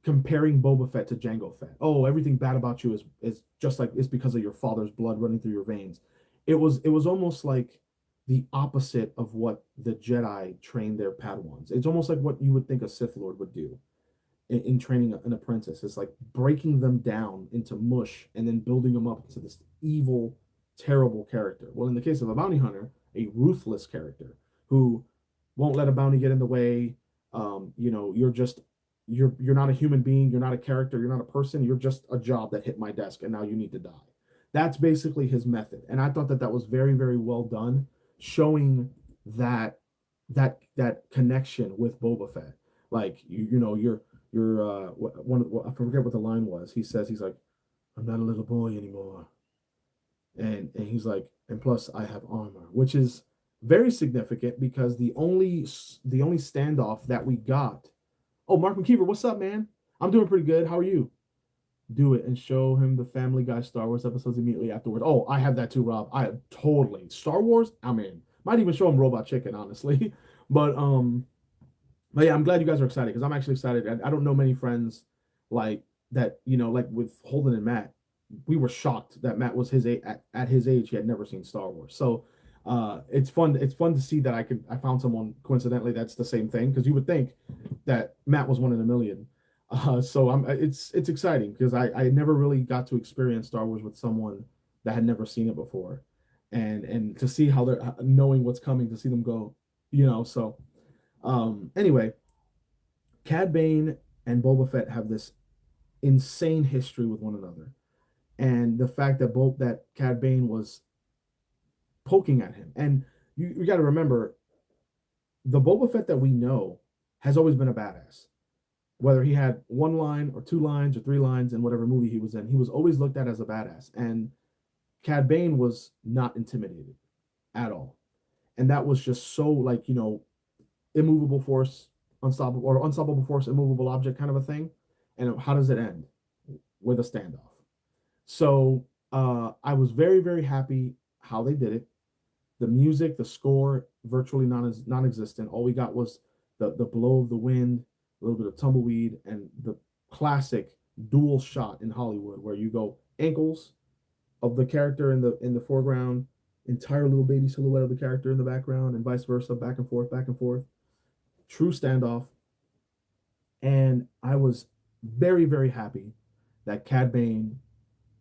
comparing Boba Fett to Jango Fett. Oh, everything bad about you is just like it's because of your father's blood running through your veins. It was almost like the opposite of what the Jedi trained their Padawans. It's almost like what you would think a Sith Lord would do. in training an apprentice. It's like breaking them down into mush and then building them up into this evil, terrible character. Well, in the case of a bounty hunter, a ruthless character who won't let a bounty get in the way. You're just you're not a human being. You're not a character. You're not a person. You're just a job that hit my desk, and now you need to die. That's basically his method, and I thought that that was very, very well done, showing that that connection with Boba Fett. Like you're one of I forget what the line was. He says he's like, I'm not a little boy anymore, and he's like, and plus I have armor, which is very significant because the only standoff that we got. Oh, Mark McKeever, what's up, man? I'm doing pretty good. How are you? Do it and show him the Family Guy Star Wars episodes immediately afterwards. Oh, I have that too, Rob. I totally Star Wars. I'm in. Might even show him Robot Chicken, honestly. But but yeah, I'm glad you guys are excited because I'm actually excited. I don't know many friends like that. Like with Holden and Matt, we were shocked that Matt was at his age he had never seen Star Wars. So it's fun. It's fun to see that I found someone coincidentally that's the same thing because you would think that Matt was one in a million. So it's exciting because I never really got to experience Star Wars with someone that had never seen it before, and to see how they're knowing what's coming to see them go, So anyway, Cad Bane and Boba Fett have this insane history with one another, and the fact that Cad Bane was poking at him, and you got to remember the Boba Fett that we know has always been a badass. Whether he had one line or two lines or three lines in whatever movie he was in, he was always looked at as a badass. And Cad Bane was not intimidated at all. And that was just so like, immovable force, unstoppable force, immovable object kind of a thing. And how does it end? With a standoff. So I was very, very happy how they did it. The music, the score, virtually non-existent. All we got was the blow of the wind, a little bit of tumbleweed, and the classic dual shot in Hollywood where you go ankles of the character in the foreground, entire little baby silhouette of the character in the background, and vice versa, back and forth, back and forth. True standoff. And I was very, very happy that Cad Bane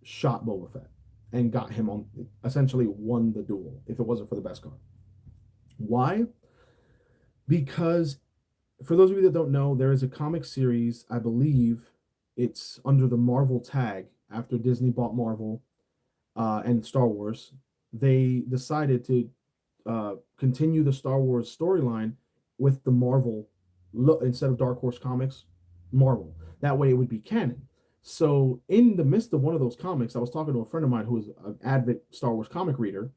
shot Boba Fett and got him on, essentially won the duel if it wasn't for the best card. Why? Because for those of you that don't know, there is a comic series, I believe it's under the Marvel tag after Disney bought Marvel and Star Wars. They decided to continue the Star Wars storyline with the Marvel look instead of Dark Horse Comics, Marvel. That way it would be canon. So in the midst of one of those comics, I was talking to a friend of mine who is an avid Star Wars comic reader,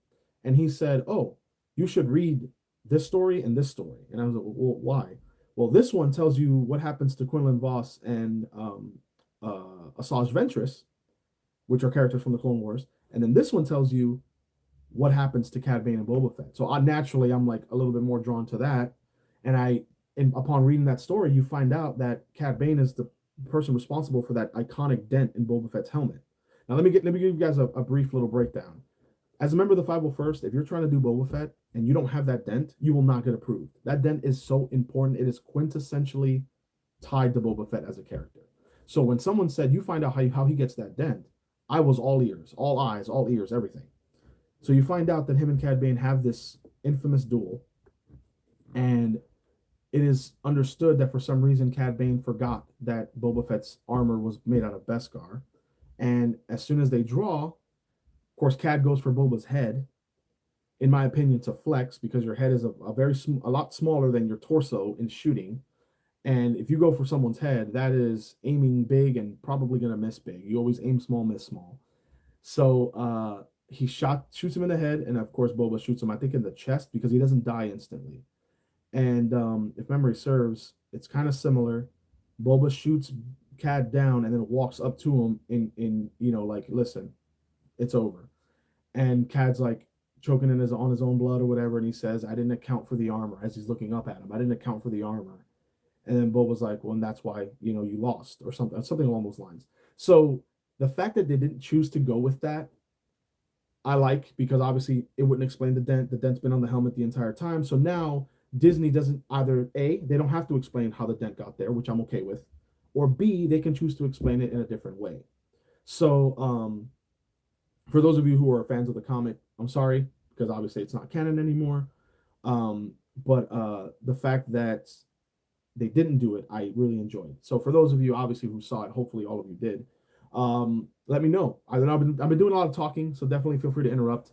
and he said, "Oh, you should read this story and this story." And I was like, "Well, why?" Well, this one tells you what happens to Quinlan Voss and Asajj Ventress, which are characters from the Clone Wars, and then this one tells you what happens to Cad Bane and Boba Fett. So I'm like a little bit more drawn to that, and upon reading that story, you find out that Cad Bane is the person responsible for that iconic dent in Boba Fett's helmet. Now let me give you guys a brief little breakdown. As a member of the 501st, if you're trying to do Boba Fett and you don't have that dent, you will not get approved. That dent is so important. It is quintessentially tied to Boba Fett as a character. So when someone said you find out how he gets that dent, I was all ears, all eyes, all ears, everything. So you find out that him and Cad Bane have this infamous duel, and it is understood that for some reason Cad Bane forgot that Boba Fett's armor was made out of Beskar. And as soon as they draw, of course, Cad goes for Boba's head, in my opinion, to flex because your head is a lot smaller than your torso in shooting. And if you go for someone's head, that is aiming big and probably going to miss big. You always aim small, miss small. So he shoots him in the head, and of course Boba shoots him, I think, in the chest because he doesn't die instantly. And if memory serves, it's kind of similar. Boba shoots Cad down and then walks up to him in like, listen, it's over. And Cad's like choking on his own blood or whatever, and he says, "I didn't account for the armor." As he's looking up at him, I didn't account for the armor. And then Boba's like, "Well, and that's why you lost," or something along those lines. So the fact that they didn't choose to go with that, I like because obviously it wouldn't explain the dent. The dent's been on the helmet the entire time. So now Disney doesn't either they don't have to explain how the dent got there, which I'm okay with, or B, they can choose to explain it in a different way. So, for those of you who are fans of the comic, I'm sorry because obviously it's not canon anymore. But the fact that they didn't do it, I really enjoyed. So for those of you obviously who saw it, hopefully all of you did. Let me know. I've been doing a lot of talking, so definitely feel free to interrupt.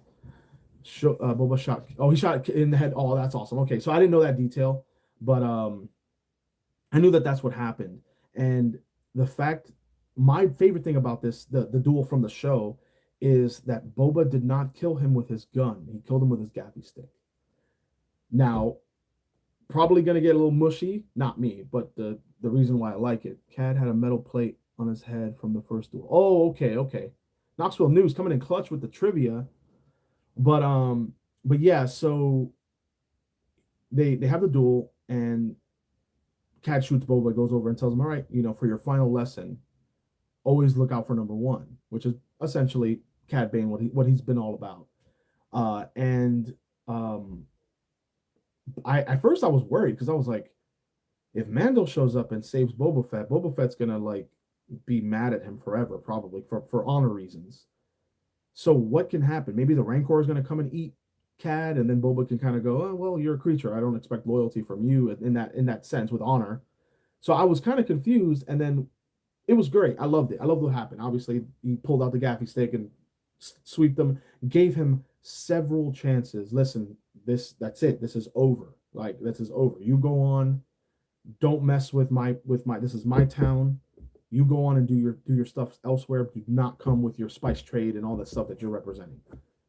Boba shot. Oh, he shot in the head. Oh, that's awesome. Okay, so I didn't know that detail, but I knew that that's what happened. And the fact, my favorite thing about this, the duel from the show, is that Boba did not kill him with his gun. He killed him with his gaffy stick. Now, probably gonna get a little mushy. Not me, but the reason why I like it. Cad had a metal plate on his head from the first duel. Oh, okay, okay. Knoxville News coming in clutch with the trivia. But yeah, so they have the duel and Cad shoots Boba, goes over and tells him, all right, for your final lesson, always look out for number one, which is essentially Cad Bane, what he's been all about. And I at first I was worried because I was like, if Mando shows up and saves Boba Fett's gonna like be mad at him forever, probably for honor reasons. So what can happen? Maybe the Rancor is gonna come and eat Cad, and then Boba can kind of go, oh well, you're a creature. I don't expect loyalty from you in that sense with honor. So I was kind of confused, and then it was great. I loved it. I loved what happened. Obviously, he pulled out the gaffy stick and swept them, gave him several chances. Listen, that's it. This is over. Like this is over. You go on. Don't mess with my. This is my town. You go on and do your stuff elsewhere. Do not come with your spice trade and all that stuff that you're representing.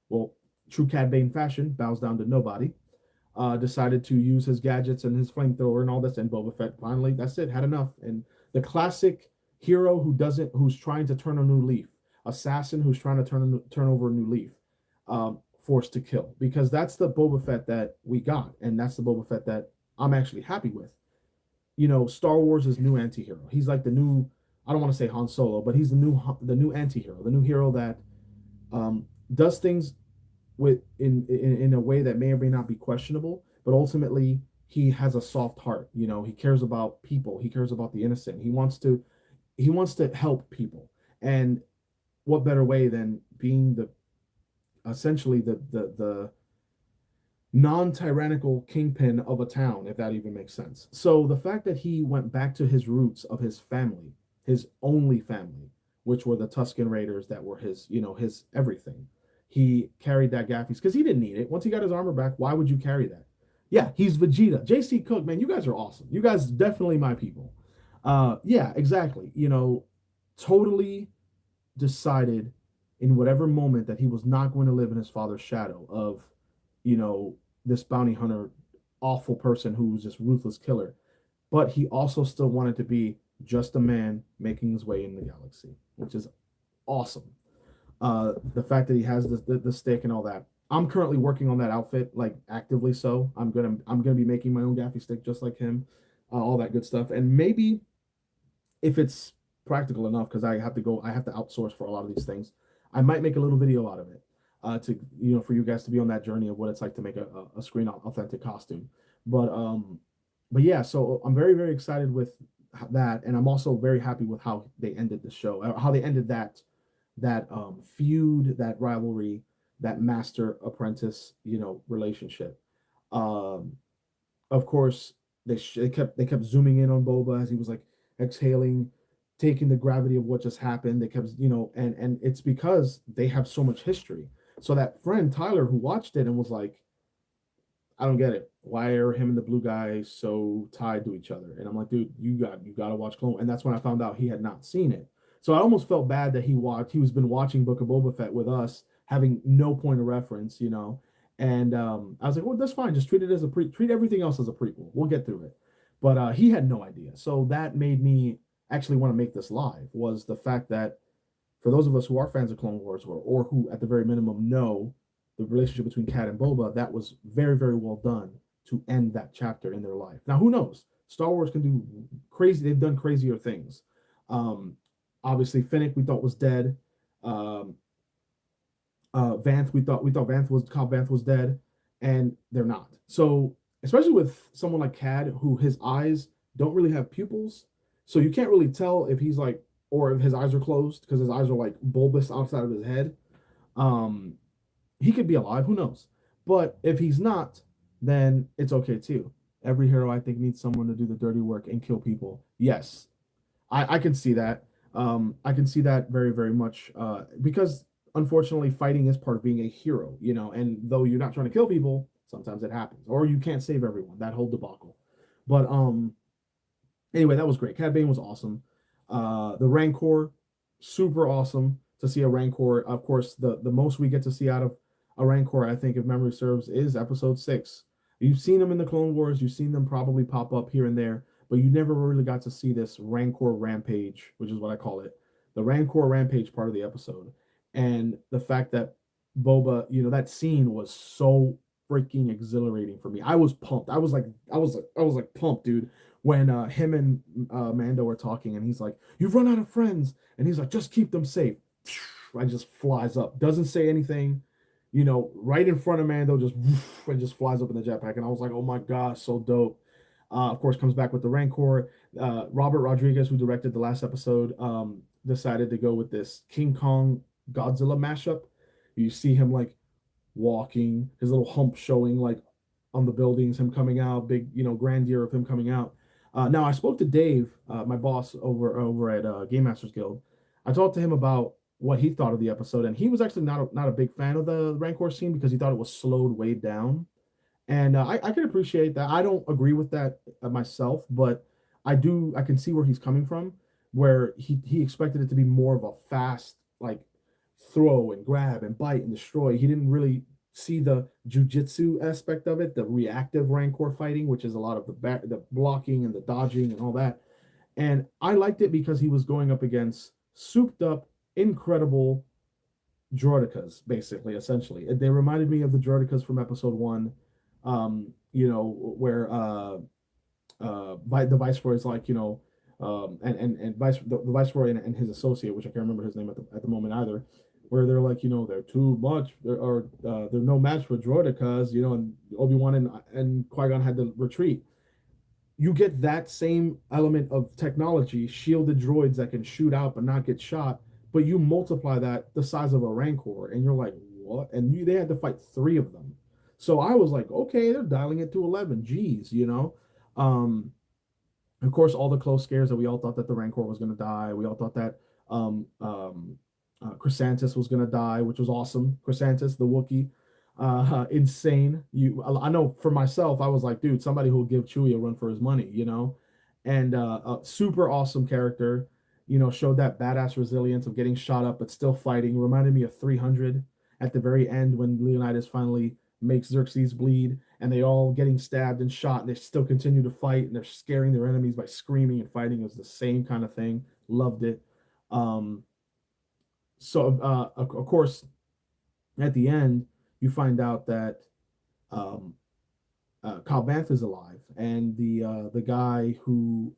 Well, true Cad Bane fashion, bows down to nobody. Decided to use his gadgets and his flamethrower and all this. And Boba Fett finally, that's it, had enough. And the classic hero who's trying to turn a new leaf, assassin who's trying to turn over a new leaf, forced to kill. Because that's the Boba Fett that we got, and that's the Boba Fett that I'm actually happy with. Star Wars is new anti-hero. He's like the new, I don't want to say Han Solo, but he's the new anti-hero, the new hero that does things in a way that may or may not be questionable, but ultimately he has a soft heart. He cares about people. He cares about the innocent. He wants to help people. And what better way than being the essentially the non-tyrannical kingpin of a town, if that even makes sense. So the fact that he went back to his roots of his family, his only family, which were the Tusken Raiders that were his everything. He carried that gaffies because he didn't need it. Once he got his armor back, why would you carry that? Yeah, he's Vegeta. JC Cook, man, you guys are awesome. You guys definitely my people. Yeah, exactly. Totally decided in whatever moment that he was not going to live in his father's shadow of, you know, this bounty hunter, awful person who was just ruthless killer. But he also still wanted to be just a man making his way in the galaxy, which is awesome. The fact that he has the stick and all that. I'm currently working on that outfit, like actively. So I'm gonna be making my own gaffy stick just like him, all that good stuff. And maybe if it's practical enough, because I have to outsource for a lot of these things. I might make a little video out of it, to for you guys to be on that journey of what it's like to make a screen authentic costume. But yeah, so I'm very very excited with that, and I'm also very happy with how they ended the show, how they ended that feud, that rivalry, that master apprentice relationship. Um, of course, they kept zooming in on Boba as he was like exhaling, taking the gravity of what just happened. They kept and it's because they have so much history. So that friend Tyler who watched it and was like, I don't get it. Why are him and the blue guy so tied to each other? And I'm like, dude, you got to watch Clone. And that's when I found out he had not seen it. So I almost felt bad that he was been watching Book of Boba Fett with us, having no point of reference. And I was like, well, that's fine. Just treat it as treat everything else as a prequel. We'll get through it. But he had no idea. So that made me actually want to make this live, was the fact that for those of us who are fans of Clone Wars, or who at the very minimum know the relationship between Cad and Boba, that was very, very well done to end that chapter in their life. Now, who knows? Star Wars can do crazy. They've done crazier things. Obviously, Finnick we thought was dead. Um, Vanth we thought Cobb Vanth was dead, and they're not. So especially with someone like Cad, who his eyes don't really have pupils, So you can't really tell if he's like, or if his eyes are closed because his eyes are like bulbous outside of his head. Um, he could be alive, who knows? But if he's not, then it's okay too. Every hero I think needs someone to do the dirty work and kill people. Yes, I can see that. I can see that very, very much because unfortunately, fighting is part of being a hero, you know. And though you're not trying to kill people, sometimes it happens, or you can't save everyone. That whole debacle. But anyway, that was great. Cad Bane was awesome. The Rancor, super awesome to see a Rancor. Of course, the most we get to see out of a Rancor, I think, if memory serves, is Episode 6. You've seen them in the Clone Wars. You've seen them probably pop up here and there, but you never really got to see this Rancor rampage, which is what I call it, the Rancor rampage part of the episode, and the fact that Boba, you know, that scene was so freaking exhilarating for me. I was pumped. I was like pumped, dude, when him and Mando are talking, and he's like, "You've run out of friends," and he's like, "Just keep them safe." I just flies up, doesn't say anything, you know, right in front of Mando, just and just flies up in the jetpack, and I was like, "Oh my gosh, so dope!" Of course, comes back with the Rancor. Robert Rodriguez, who directed the last episode, decided to go with this King Kong Godzilla mashup. You see him like walking, his little hump showing like on the buildings, him coming out, big, you know, grandeur of him coming out. Now I spoke to Dave, my boss over at Game Masters Guild. I talked to him about what he thought of the episode, and he was actually not a big fan of the Rancor scene because he thought it was slowed way down. And I can appreciate that. I don't agree with that myself, but I can see where he's coming from, where he expected it to be more of a fast, like throw and grab and bite and destroy. He didn't really see the jujitsu aspect of it, the reactive Rancor fighting, which is a lot of the blocking and the dodging and all that. And I liked it because he was going up against souped up, incredible droidicas, basically, essentially. They reminded me of the droidicas from episode one, you know, where the viceroy is like, you know, and the viceroy and his associate, which I can't remember his name at the moment either, where they're like, you know, they're too much, they're no match for droidicas, you know, and Obi-Wan and Qui-Gon had to retreat. You get that same element of technology, shielded droids that can shoot out but not get shot, but you multiply that the size of a Rancor, and you're like, what? And they had to fight three of them. So I was like, okay, they're dialing it to 11. Geez, you know. Um, of course, all the close scares that we all thought that the Rancor was going to die. We all thought that Chrysanthus was going to die, which was awesome. Chrysanthus, the Wookiee, insane. I know for myself, I was like, dude, somebody who will give Chewie a run for his money, you know, and a super awesome character. You know, showed that badass resilience of getting shot up but still fighting. Reminded me of 300 at the very end when Leonidas finally makes Xerxes bleed, and they all getting stabbed and shot, and they still continue to fight, and they're scaring their enemies by screaming and fighting. It was the same kind of thing. Loved it. Um, of course, at the end, you find out that um, Cobb Vanth is alive, and the guy who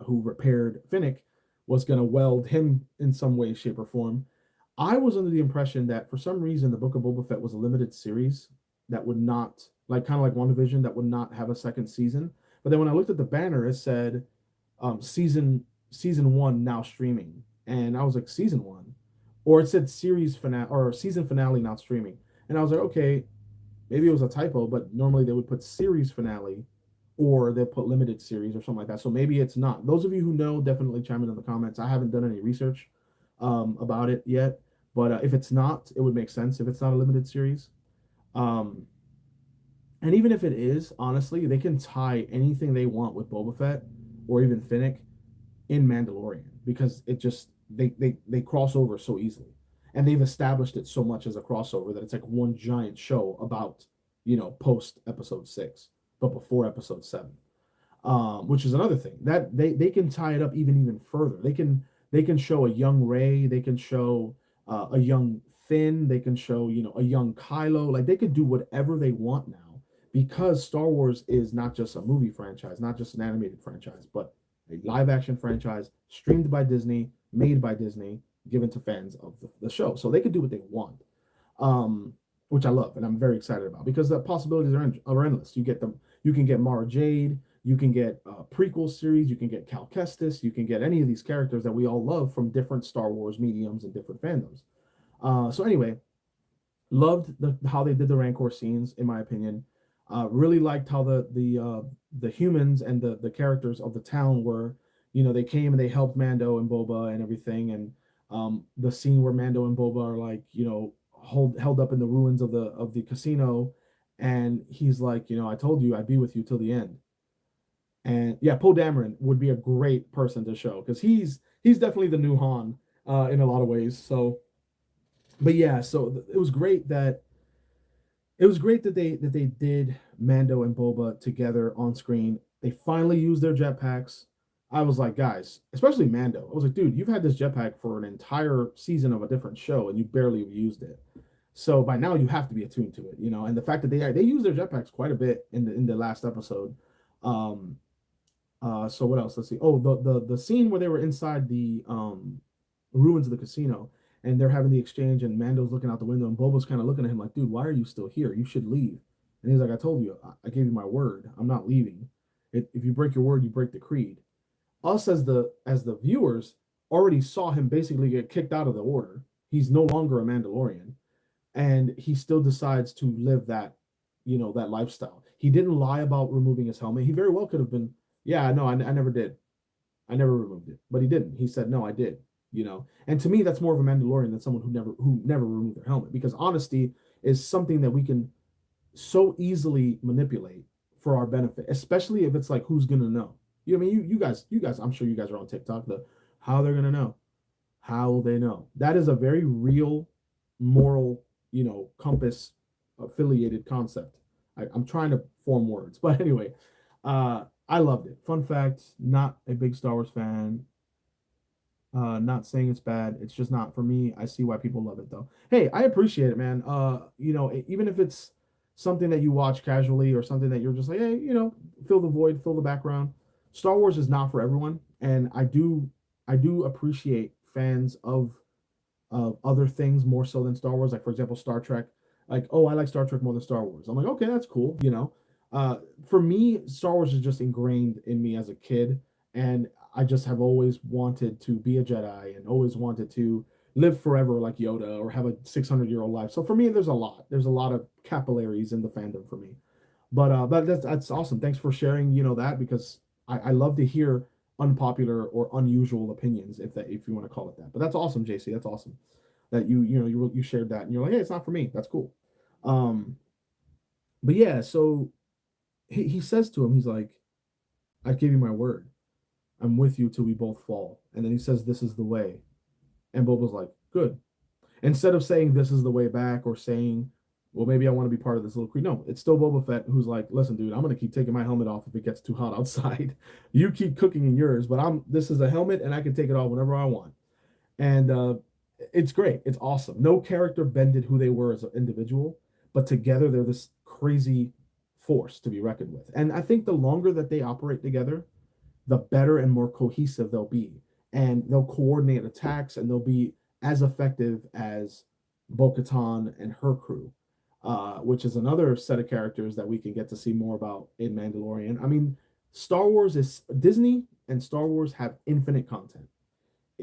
repaired Finnick was going to weld him in some way, shape, or form. I was under the impression that for some reason the Book of Boba Fett was a limited series that would not, like kind of like WandaVision, that would not have a second season. But then when I looked at the banner, it said season one now streaming, and I was like, season one, or it said series finale or season finale now streaming, and I was like, okay, maybe it was a typo, but normally they would put series finale or they'll put limited series or something like that. So maybe it's not. Those of you who know, definitely chime in the comments. I haven't done any research about it yet, but if it's not, it would make sense if it's not a limited series. Um, and even if it is, honestly, they can tie anything they want with Boba Fett or even Finnick in Mandalorian because it just they cross over so easily, and they've established it so much as a crossover that it's like one giant show about, you know, post episode 6 but before episode 7, which is another thing that they can tie it up even further. They can show a young Rey, they can show a young Finn, they can show, you know, a young Kylo. Like they could do whatever they want now because Star Wars is not just a movie franchise, not just an animated franchise, but a live action franchise streamed by Disney, made by Disney, given to fans of the show. So they could do what they want, um, which I love and I'm very excited about because the possibilities are endless. You can get Mara Jade, You can get a prequel series, you can get Cal Kestis, you can get any of these characters that we all love from different Star Wars mediums and different fandoms. So anyway, loved how they did the Rancor scenes, in my opinion. Really liked how the humans and the characters of the town were. You know, they came and they helped Mando and Boba and everything. And the scene where Mando and Boba are like, you know, held up in the ruins of the casino, and he's like, you know, I told you I'd be with you till the end. And yeah, Poe Dameron would be a great person to show because he's definitely the new Han in a lot of ways. So, but yeah, so it was great that they did Mando and Boba together on screen. They finally used their jetpacks. I was like, guys, especially Mando. I was like, dude, you've had this jetpack for an entire season of a different show and you barely used it. So by now you have to be attuned to it, you know. And the fact that they use their jetpacks quite a bit in the last episode. Um, so what else? Let's see. Oh, the scene where they were inside the ruins of the casino and they're having the exchange and Mando's looking out the window and Boba's kind of looking at him like, dude, why are you still here? You should leave. And he's like, I told you, I gave you my word. I'm not leaving. If you break your word, you break the creed. Us as the viewers already saw him basically get kicked out of the order. He's no longer a Mandalorian, and he still decides to live that, you know, that lifestyle. He didn't lie about removing his helmet. He very well could have been, yeah, no, I never did. I never removed it, but he didn't. He said, no, I did. You know, and to me, that's more of a Mandalorian than someone who never removed their helmet because honesty is something that we can so easily manipulate for our benefit, especially if it's like who's gonna know. You know, I mean, you guys, I'm sure you guys are on TikTok. The how they're gonna know, how will they know? That is a very real moral, you know, compass affiliated concept. I'm trying to form words, but anyway, I loved it. Fun fact: not a big Star Wars fan. Not saying it's bad. It's just not for me. I see why people love it though. Hey, I appreciate it, man. You know, even if it's something that you watch casually or something that you're just like, hey, you know, fill the void, fill the background. Star Wars is not for everyone, and I do appreciate fans of other things more so than Star Wars. Like for example, Star Trek. Like, oh, I like Star Trek more than Star Wars. I'm like, okay, that's cool. You know, for me, Star Wars is just ingrained in me as a kid, and I just have always wanted to be a Jedi and always wanted to live forever like Yoda or have a 600-year-old life. So for me, there's a lot. There's a lot of capillaries in the fandom for me. But that's awesome. Thanks for sharing, you know, that because I love to hear unpopular or unusual opinions, if you want to call it that. But that's awesome, JC. That's awesome that you shared that and you're like, hey, it's not for me. That's cool. Um, but yeah, so he says to him, he's like, I give you my word. I'm with you till we both fall. And then he says, this is the way. And Boba's like, good. Instead of saying this is the way back or saying, well, maybe I want to be part of this little crew. No, it's still Boba Fett who's like, listen, dude, I'm gonna keep taking my helmet off if it gets too hot outside. You keep cooking in yours, but this is a helmet and I can take it off whenever I want. And it's great. It's awesome. No character bended who they were as an individual, but together they're this crazy force to be reckoned with. And I think the longer that they operate together, the better and more cohesive they'll be. And they'll coordinate attacks and they'll be as effective as Bo Katan and her crew, which is another set of characters that we can get to see more about in Mandalorian. I mean, Star Wars is Disney and Star Wars have infinite content.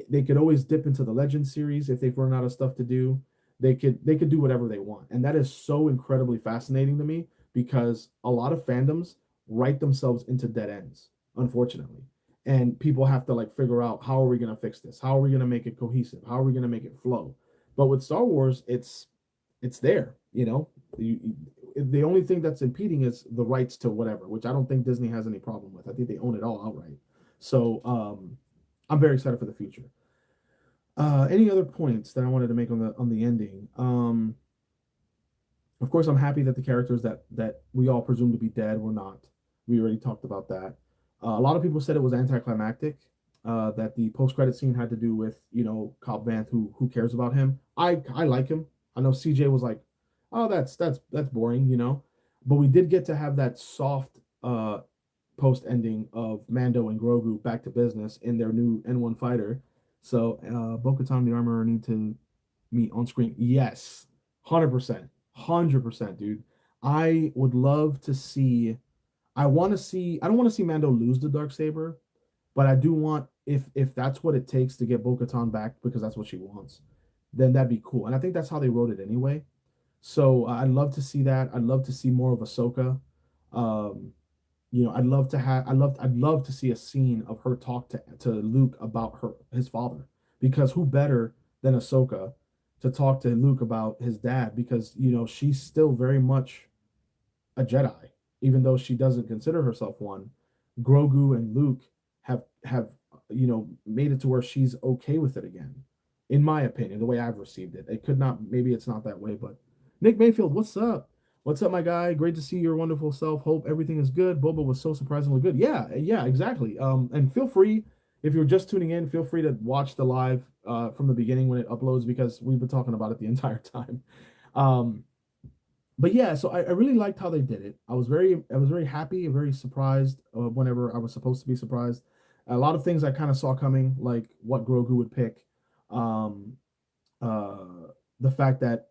They could always dip into the Legend series if they've run out of stuff to do. They could do whatever they want. And that is so incredibly fascinating to me because a lot of fandoms write themselves into dead ends, unfortunately. And people have to like figure out how are we going to fix this? How are we going to make it cohesive? How are we going to make it flow? But with Star Wars, it's there, you know. The only thing that's impeding is the rights to whatever, which I don't think Disney has any problem with. I think they own it all outright. So I'm very excited for the future. Any other points that I wanted to make on the ending? Of course, I'm happy that the characters that we all presume to be dead were not. We already talked about that. A lot of people said it was anticlimactic. That the post credit scene had to do with Cobb Vanth, who cares about him. I like him. I know CJ was like, oh, that's boring, but we did get to have that soft post ending of Mando and Grogu back to business in their new N1 fighter. So Bo-Katan the Armorer need to meet on screen. Yes, 100%, 100%, dude. I would love to see. I don't want to see Mando lose the dark saber, but I do want, if that's what it takes to get Bo-Katan back because that's what she wants, then that'd be cool. And I think that's how they wrote it anyway. So I'd love to see that. I'd love to see more of Ahsoka. Um, I'd love to see a scene of her talk to Luke about his father, because who better than Ahsoka to talk to Luke about his dad, because she's still very much a Jedi, even though she doesn't consider herself one. Grogu and Luke have made it to where she's okay with it again, in my opinion, the way I've received it. It could not, maybe it's not that way, but Nick Mayfield, what's up? What's up, my guy? Great to see your wonderful self. Hope everything is good. Boba was so surprisingly good. Yeah, yeah, exactly. And feel free, if you're just tuning in, feel free to watch the live from the beginning when it uploads, because we've been talking about it the entire time. Um, but yeah, so I really liked how they did it. I was very happy and very surprised whenever I was supposed to be surprised. A lot of things I kind of saw coming, like what Grogu would pick, um, uh, the fact that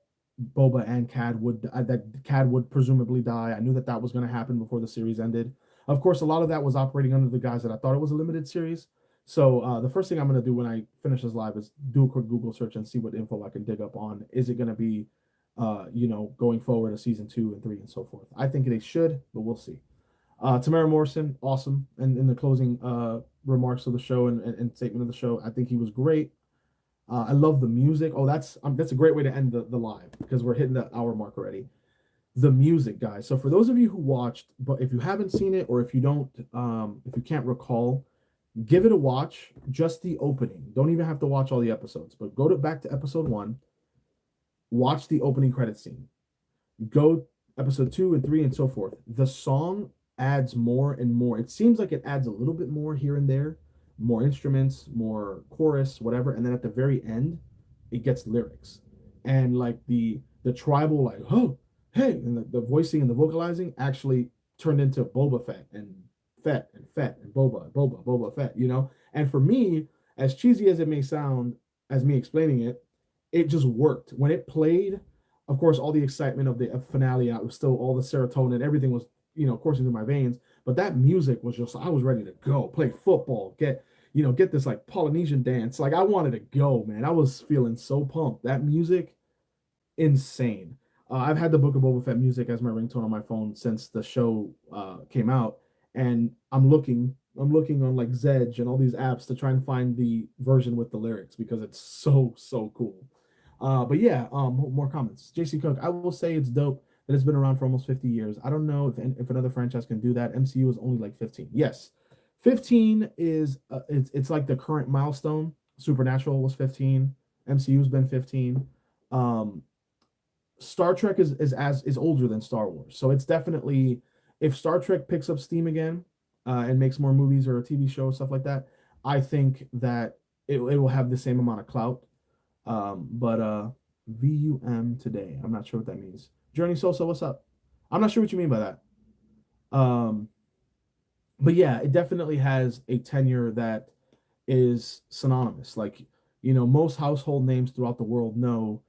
Boba and Cad would presumably die. I knew that that was going to happen before the series ended. Of course, a lot of that was operating under the guise that I thought it was a limited series. So the first thing I'm going to do when I finish this live is do a quick Google search and see what info I can dig up on. Is it going to be going forward to season 2 and 3 and so forth? I think they should, but we'll see. Tamara Morrison, awesome. And in the closing remarks of the show and statement of the show, I think he was great. I love the music. Oh, that's a great way to end the live, because we're hitting the hour mark already. The music, guys. So for those of you who watched, but if you haven't seen it, or if you don't, if you can't recall, give it a watch. Just the opening. Don't even have to watch all the episodes, but go back to episode 1. Watch the opening credit scene. Go episode 2 and 3 and so forth. The song adds more and more. It seems like it adds a little bit more here and there, more instruments, more chorus, whatever, and then at the very end, it gets lyrics, and like the tribal, like, oh hey, and the voicing and the vocalizing actually turned into Boba Fett and Fett and Boba Fett, And for me, as cheesy as it may sound, as me explaining it, it just worked when it played. Of course, all the excitement of the finale, I was still, all the serotonin, everything was, coursing through my veins. But that music was just, I was ready to go play football, get this like Polynesian dance. Like I wanted to go, man. I was feeling so pumped. That music, insane. I've had the Book of Boba Fett music as my ringtone on my phone since the show came out, and I'm looking on like Zedge and all these apps to try and find the version with the lyrics, because it's so cool. But yeah, more comments. JC Cook, I will say it's dope that it's been around for almost 50 years. I don't know if another franchise can do that. MCU is only like 15. Yes, 15 is it's like the current milestone. Supernatural was 15. MCU's been 15. Um, Star Trek is older than Star Wars, so it's definitely, if Star Trek picks up steam again and makes more movies or a TV show stuff like that, I think that it will have the same amount of clout. But VUM today, I'm not sure what that means. Journey Sosa, what's up? I'm not sure what you mean by that. Um, but yeah, it definitely has a tenure that is synonymous. Like, most household names throughout the world know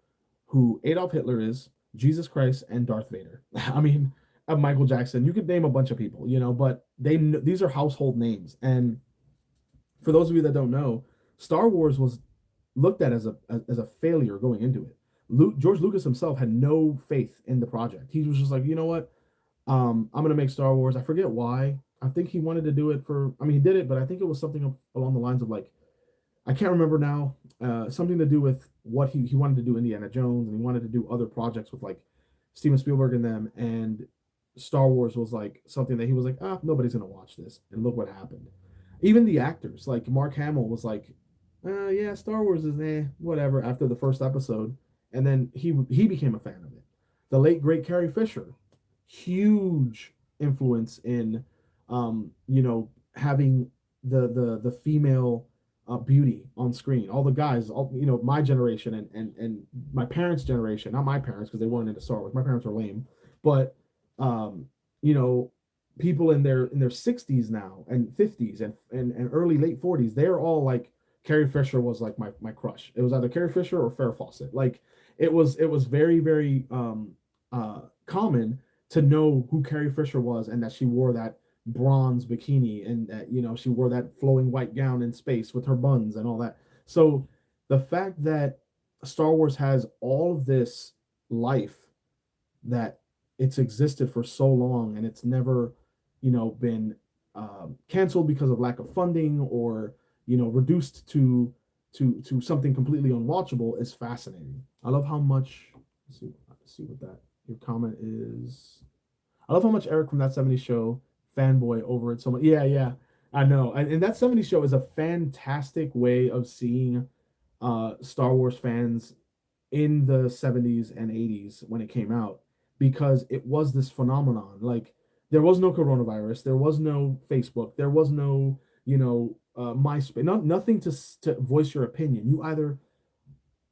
who Adolf Hitler is, Jesus Christ, and Darth Vader. I mean, Michael Jackson. You could name a bunch of people, but these are household names. And for those of you that don't know, Star Wars was looked at as a failure going into it. George Lucas himself had no faith in the project. He was just like, you know what? I'm gonna make Star Wars. I forget why. I think he wanted to do it for. I mean, he did it, but I think it was something along the lines of like, I can't remember now. Something to do with what he wanted to do Indiana Jones, and he wanted to do other projects with like Steven Spielberg and them. And Star Wars was like something that he was like, nobody's gonna watch this. And look what happened. Even the actors, like Mark Hamill, was like, yeah, Star Wars is whatever after the first episode, and then he became a fan of it. The late great Carrie Fisher, huge influence in, having the female beauty on screen. All the guys, all my generation and my parents' generation, not my parents because they weren't into Star Wars. My parents were lame, but um, you know, people in their 60s now and 50s and early late 40s, they're all like, Carrie Fisher was like my crush. It was either Carrie Fisher or Farrah Fawcett. Like it was very very common to know who Carrie Fisher was and that she wore that bronze bikini, and she wore that flowing white gown in space with her buns and all that. So the fact that Star Wars has all of this life, that it's existed for so long and it's never been canceled because of lack of funding, or reduced to something completely unwatchable, is fascinating. I love how much. Let's see what that your comment is. I love how much Eric from That 70s Show fanboy over it so much. Yeah, yeah, I know. And That 70s Show is a fantastic way of seeing Star Wars fans in the 70s and 80s when it came out, because it was this phenomenon. Like, there was no coronavirus, there was no Facebook, there was no MySpace, nothing to voice your opinion. You either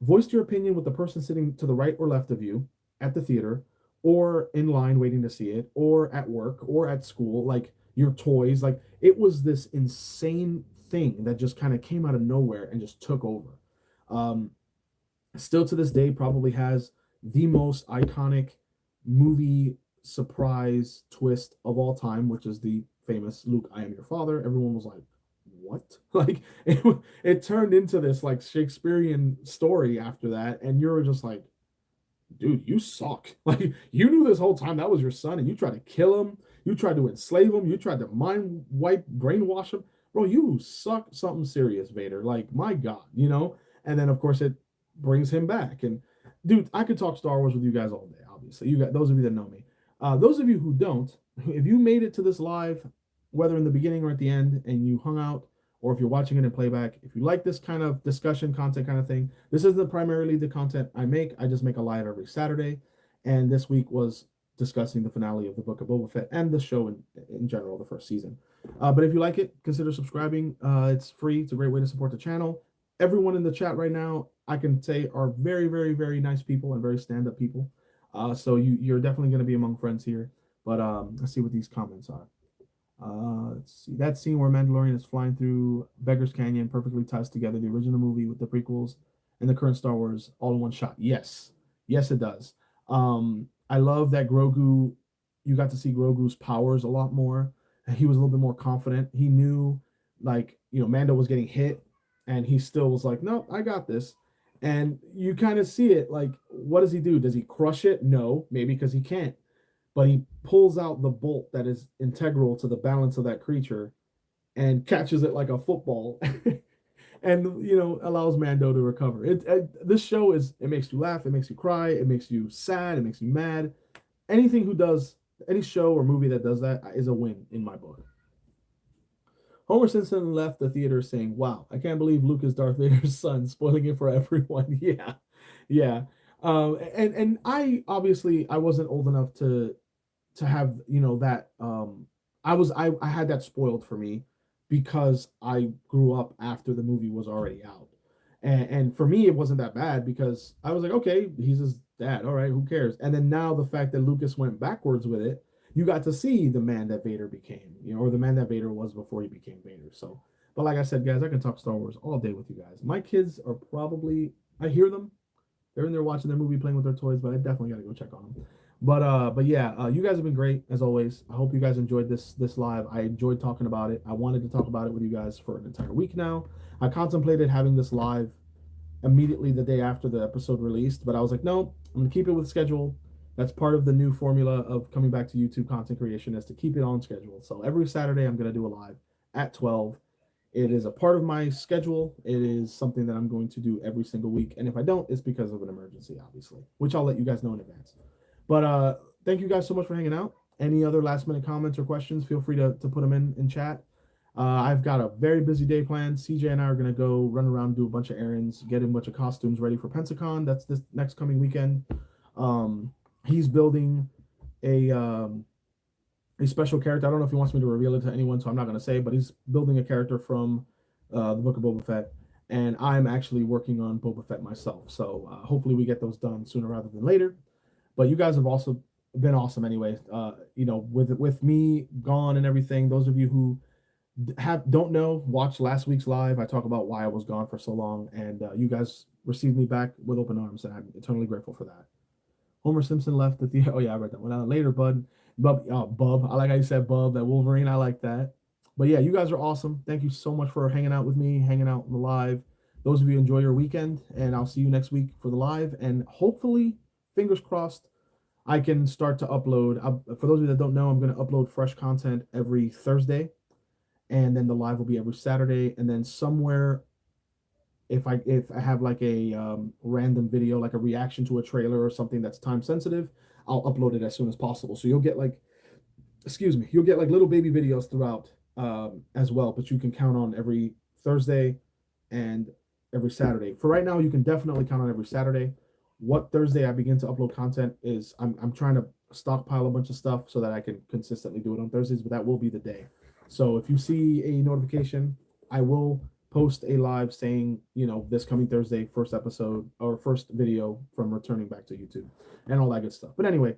voiced your opinion with the person sitting to the right or left of you at the theater, or in line waiting to see it, or at work, or at school, like your toys. Like, it was this insane thing that just kind of came out of nowhere and just took over. um, Still to this day probably has the most iconic movie surprise twist of all time, which is the famous "Luke, I am your father." Everyone was like, "What?" Like, it turned into this like Shakespearean story after that, and you're just like, dude, you suck. Like, you knew this whole time that was your son, and you tried to kill him. You tried to enslave him. You tried to mind wipe, brainwash him. Bro, you suck something serious, Vader. Like, my God. And then, of course, it brings him back. And, dude, I could talk Star Wars with you guys all day, obviously. You got those of you that know me. Those of you who don't, if you made it to this live, whether in the beginning or at the end, and you hung out, or if you're watching it in playback, if you like this kind of discussion content kind of thing, this isn't primarily the content I make. I just make a live every Saturday. And this week was discussing the finale of the Book of Boba Fett and the show in general, the first season. But if you like it, consider subscribing. It's free. It's a great way to support the channel. Everyone in the chat right now, I can say, are very, very, very nice people and very stand-up people. So you're definitely going to be among friends here. But let's see what these comments are. Let's see. That scene where Mandalorian is flying through Beggar's Canyon perfectly ties together the original movie with the prequels and the current Star Wars all in one shot. Yes. Yes, it does. I love that Grogu, you got to see Grogu's powers a lot more. He was a little bit more confident. He knew, like, Mando was getting hit, and he still was like, no, I got this. And you kind of see it. Like, what does he do? Does he crush it? No, maybe because he can't, but he pulls out the bolt that is integral to the balance of that creature and catches it like a football, and allows Mando to recover. This show it makes you laugh, it makes you cry, it makes you sad, it makes you mad. Any show or movie that does that is a win in my book. Homer Simpson left the theater saying, "Wow, I can't believe Luke is Darth Vader's son," spoiling it for everyone. Yeah, yeah. And I wasn't old enough to have that. I had that spoiled for me because I grew up after the movie was already out. And for me it wasn't that bad, because I was like, okay, he's his dad, all right, who cares. And then now the fact that Lucas went backwards with it, you got to see the man that Vader became, or the man that Vader was before he became Vader. So, but like I said, guys, I can talk Star Wars all day with you guys. My kids are probably, I hear them, they're in there watching their movie, playing with their toys, but I definitely got to go check on them. But yeah, you guys have been great as always. I hope you guys enjoyed this live. I enjoyed talking about it. I wanted to talk about it with you guys for an entire week now. I contemplated having this live immediately the day after the episode released, but I was like, no, I'm gonna keep it with schedule. That's part of the new formula of coming back to YouTube content creation, is to keep it on schedule. So every Saturday I'm gonna do a live at 12. It is a part of my schedule. It is something that I'm going to do every single week. And if I don't, it's because of an emergency, obviously, which I'll let you guys know in advance. But thank you guys so much for hanging out. Any other last minute comments or questions, feel free to put them in chat. I've got a very busy day planned. CJ and I are going to go run around, do a bunch of errands, get a bunch of costumes ready for Pensacon. That's this next coming weekend. He's building a special character. I don't know if he wants me to reveal it to anyone, so I'm not going to say, but he's building a character from the Book of Boba Fett, and I'm actually working on Boba Fett myself. So hopefully we get those done sooner rather than later. But you guys have also been awesome anyway. With me gone and everything, those of you who don't know, watch last week's live. I talk about why I was gone for so long, and you guys received me back with open arms, and I'm eternally grateful for that. Homer Simpson left the theater. Oh yeah, I read that one out later, bud. Bub. I like how you said Bub. That Wolverine. I like that. But yeah, you guys are awesome. Thank you so much for hanging out with me, hanging out on the live. Those of you enjoy your weekend, and I'll see you next week for the live. And hopefully, fingers crossed, I can start to upload. For those of you that don't know, I'm going to upload fresh content every Thursday, and then the live will be every Saturday. And then somewhere, if I have like a random video, like a reaction to a trailer or something that's time sensitive, I'll upload it as soon as possible. So you'll get like, excuse me, you'll get like little baby videos throughout as well. But you can count on every Thursday and every Saturday. For right now, you can definitely count on every Saturday. What Thursday I begin to upload content is I'm trying to stockpile a bunch of stuff so that I can consistently do it on Thursdays, but that will be the day. So if you see a notification, I will post a live saying, this coming Thursday, first episode or first video from returning back to YouTube and all that good stuff. But anyway,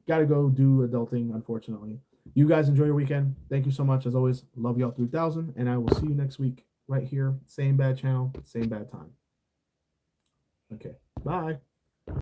gotta go do adulting, unfortunately. You guys enjoy your weekend. Thank you so much. As always, love y'all 3000, and I will see you next week right here. Same bad channel, same bad time. Okay, bye.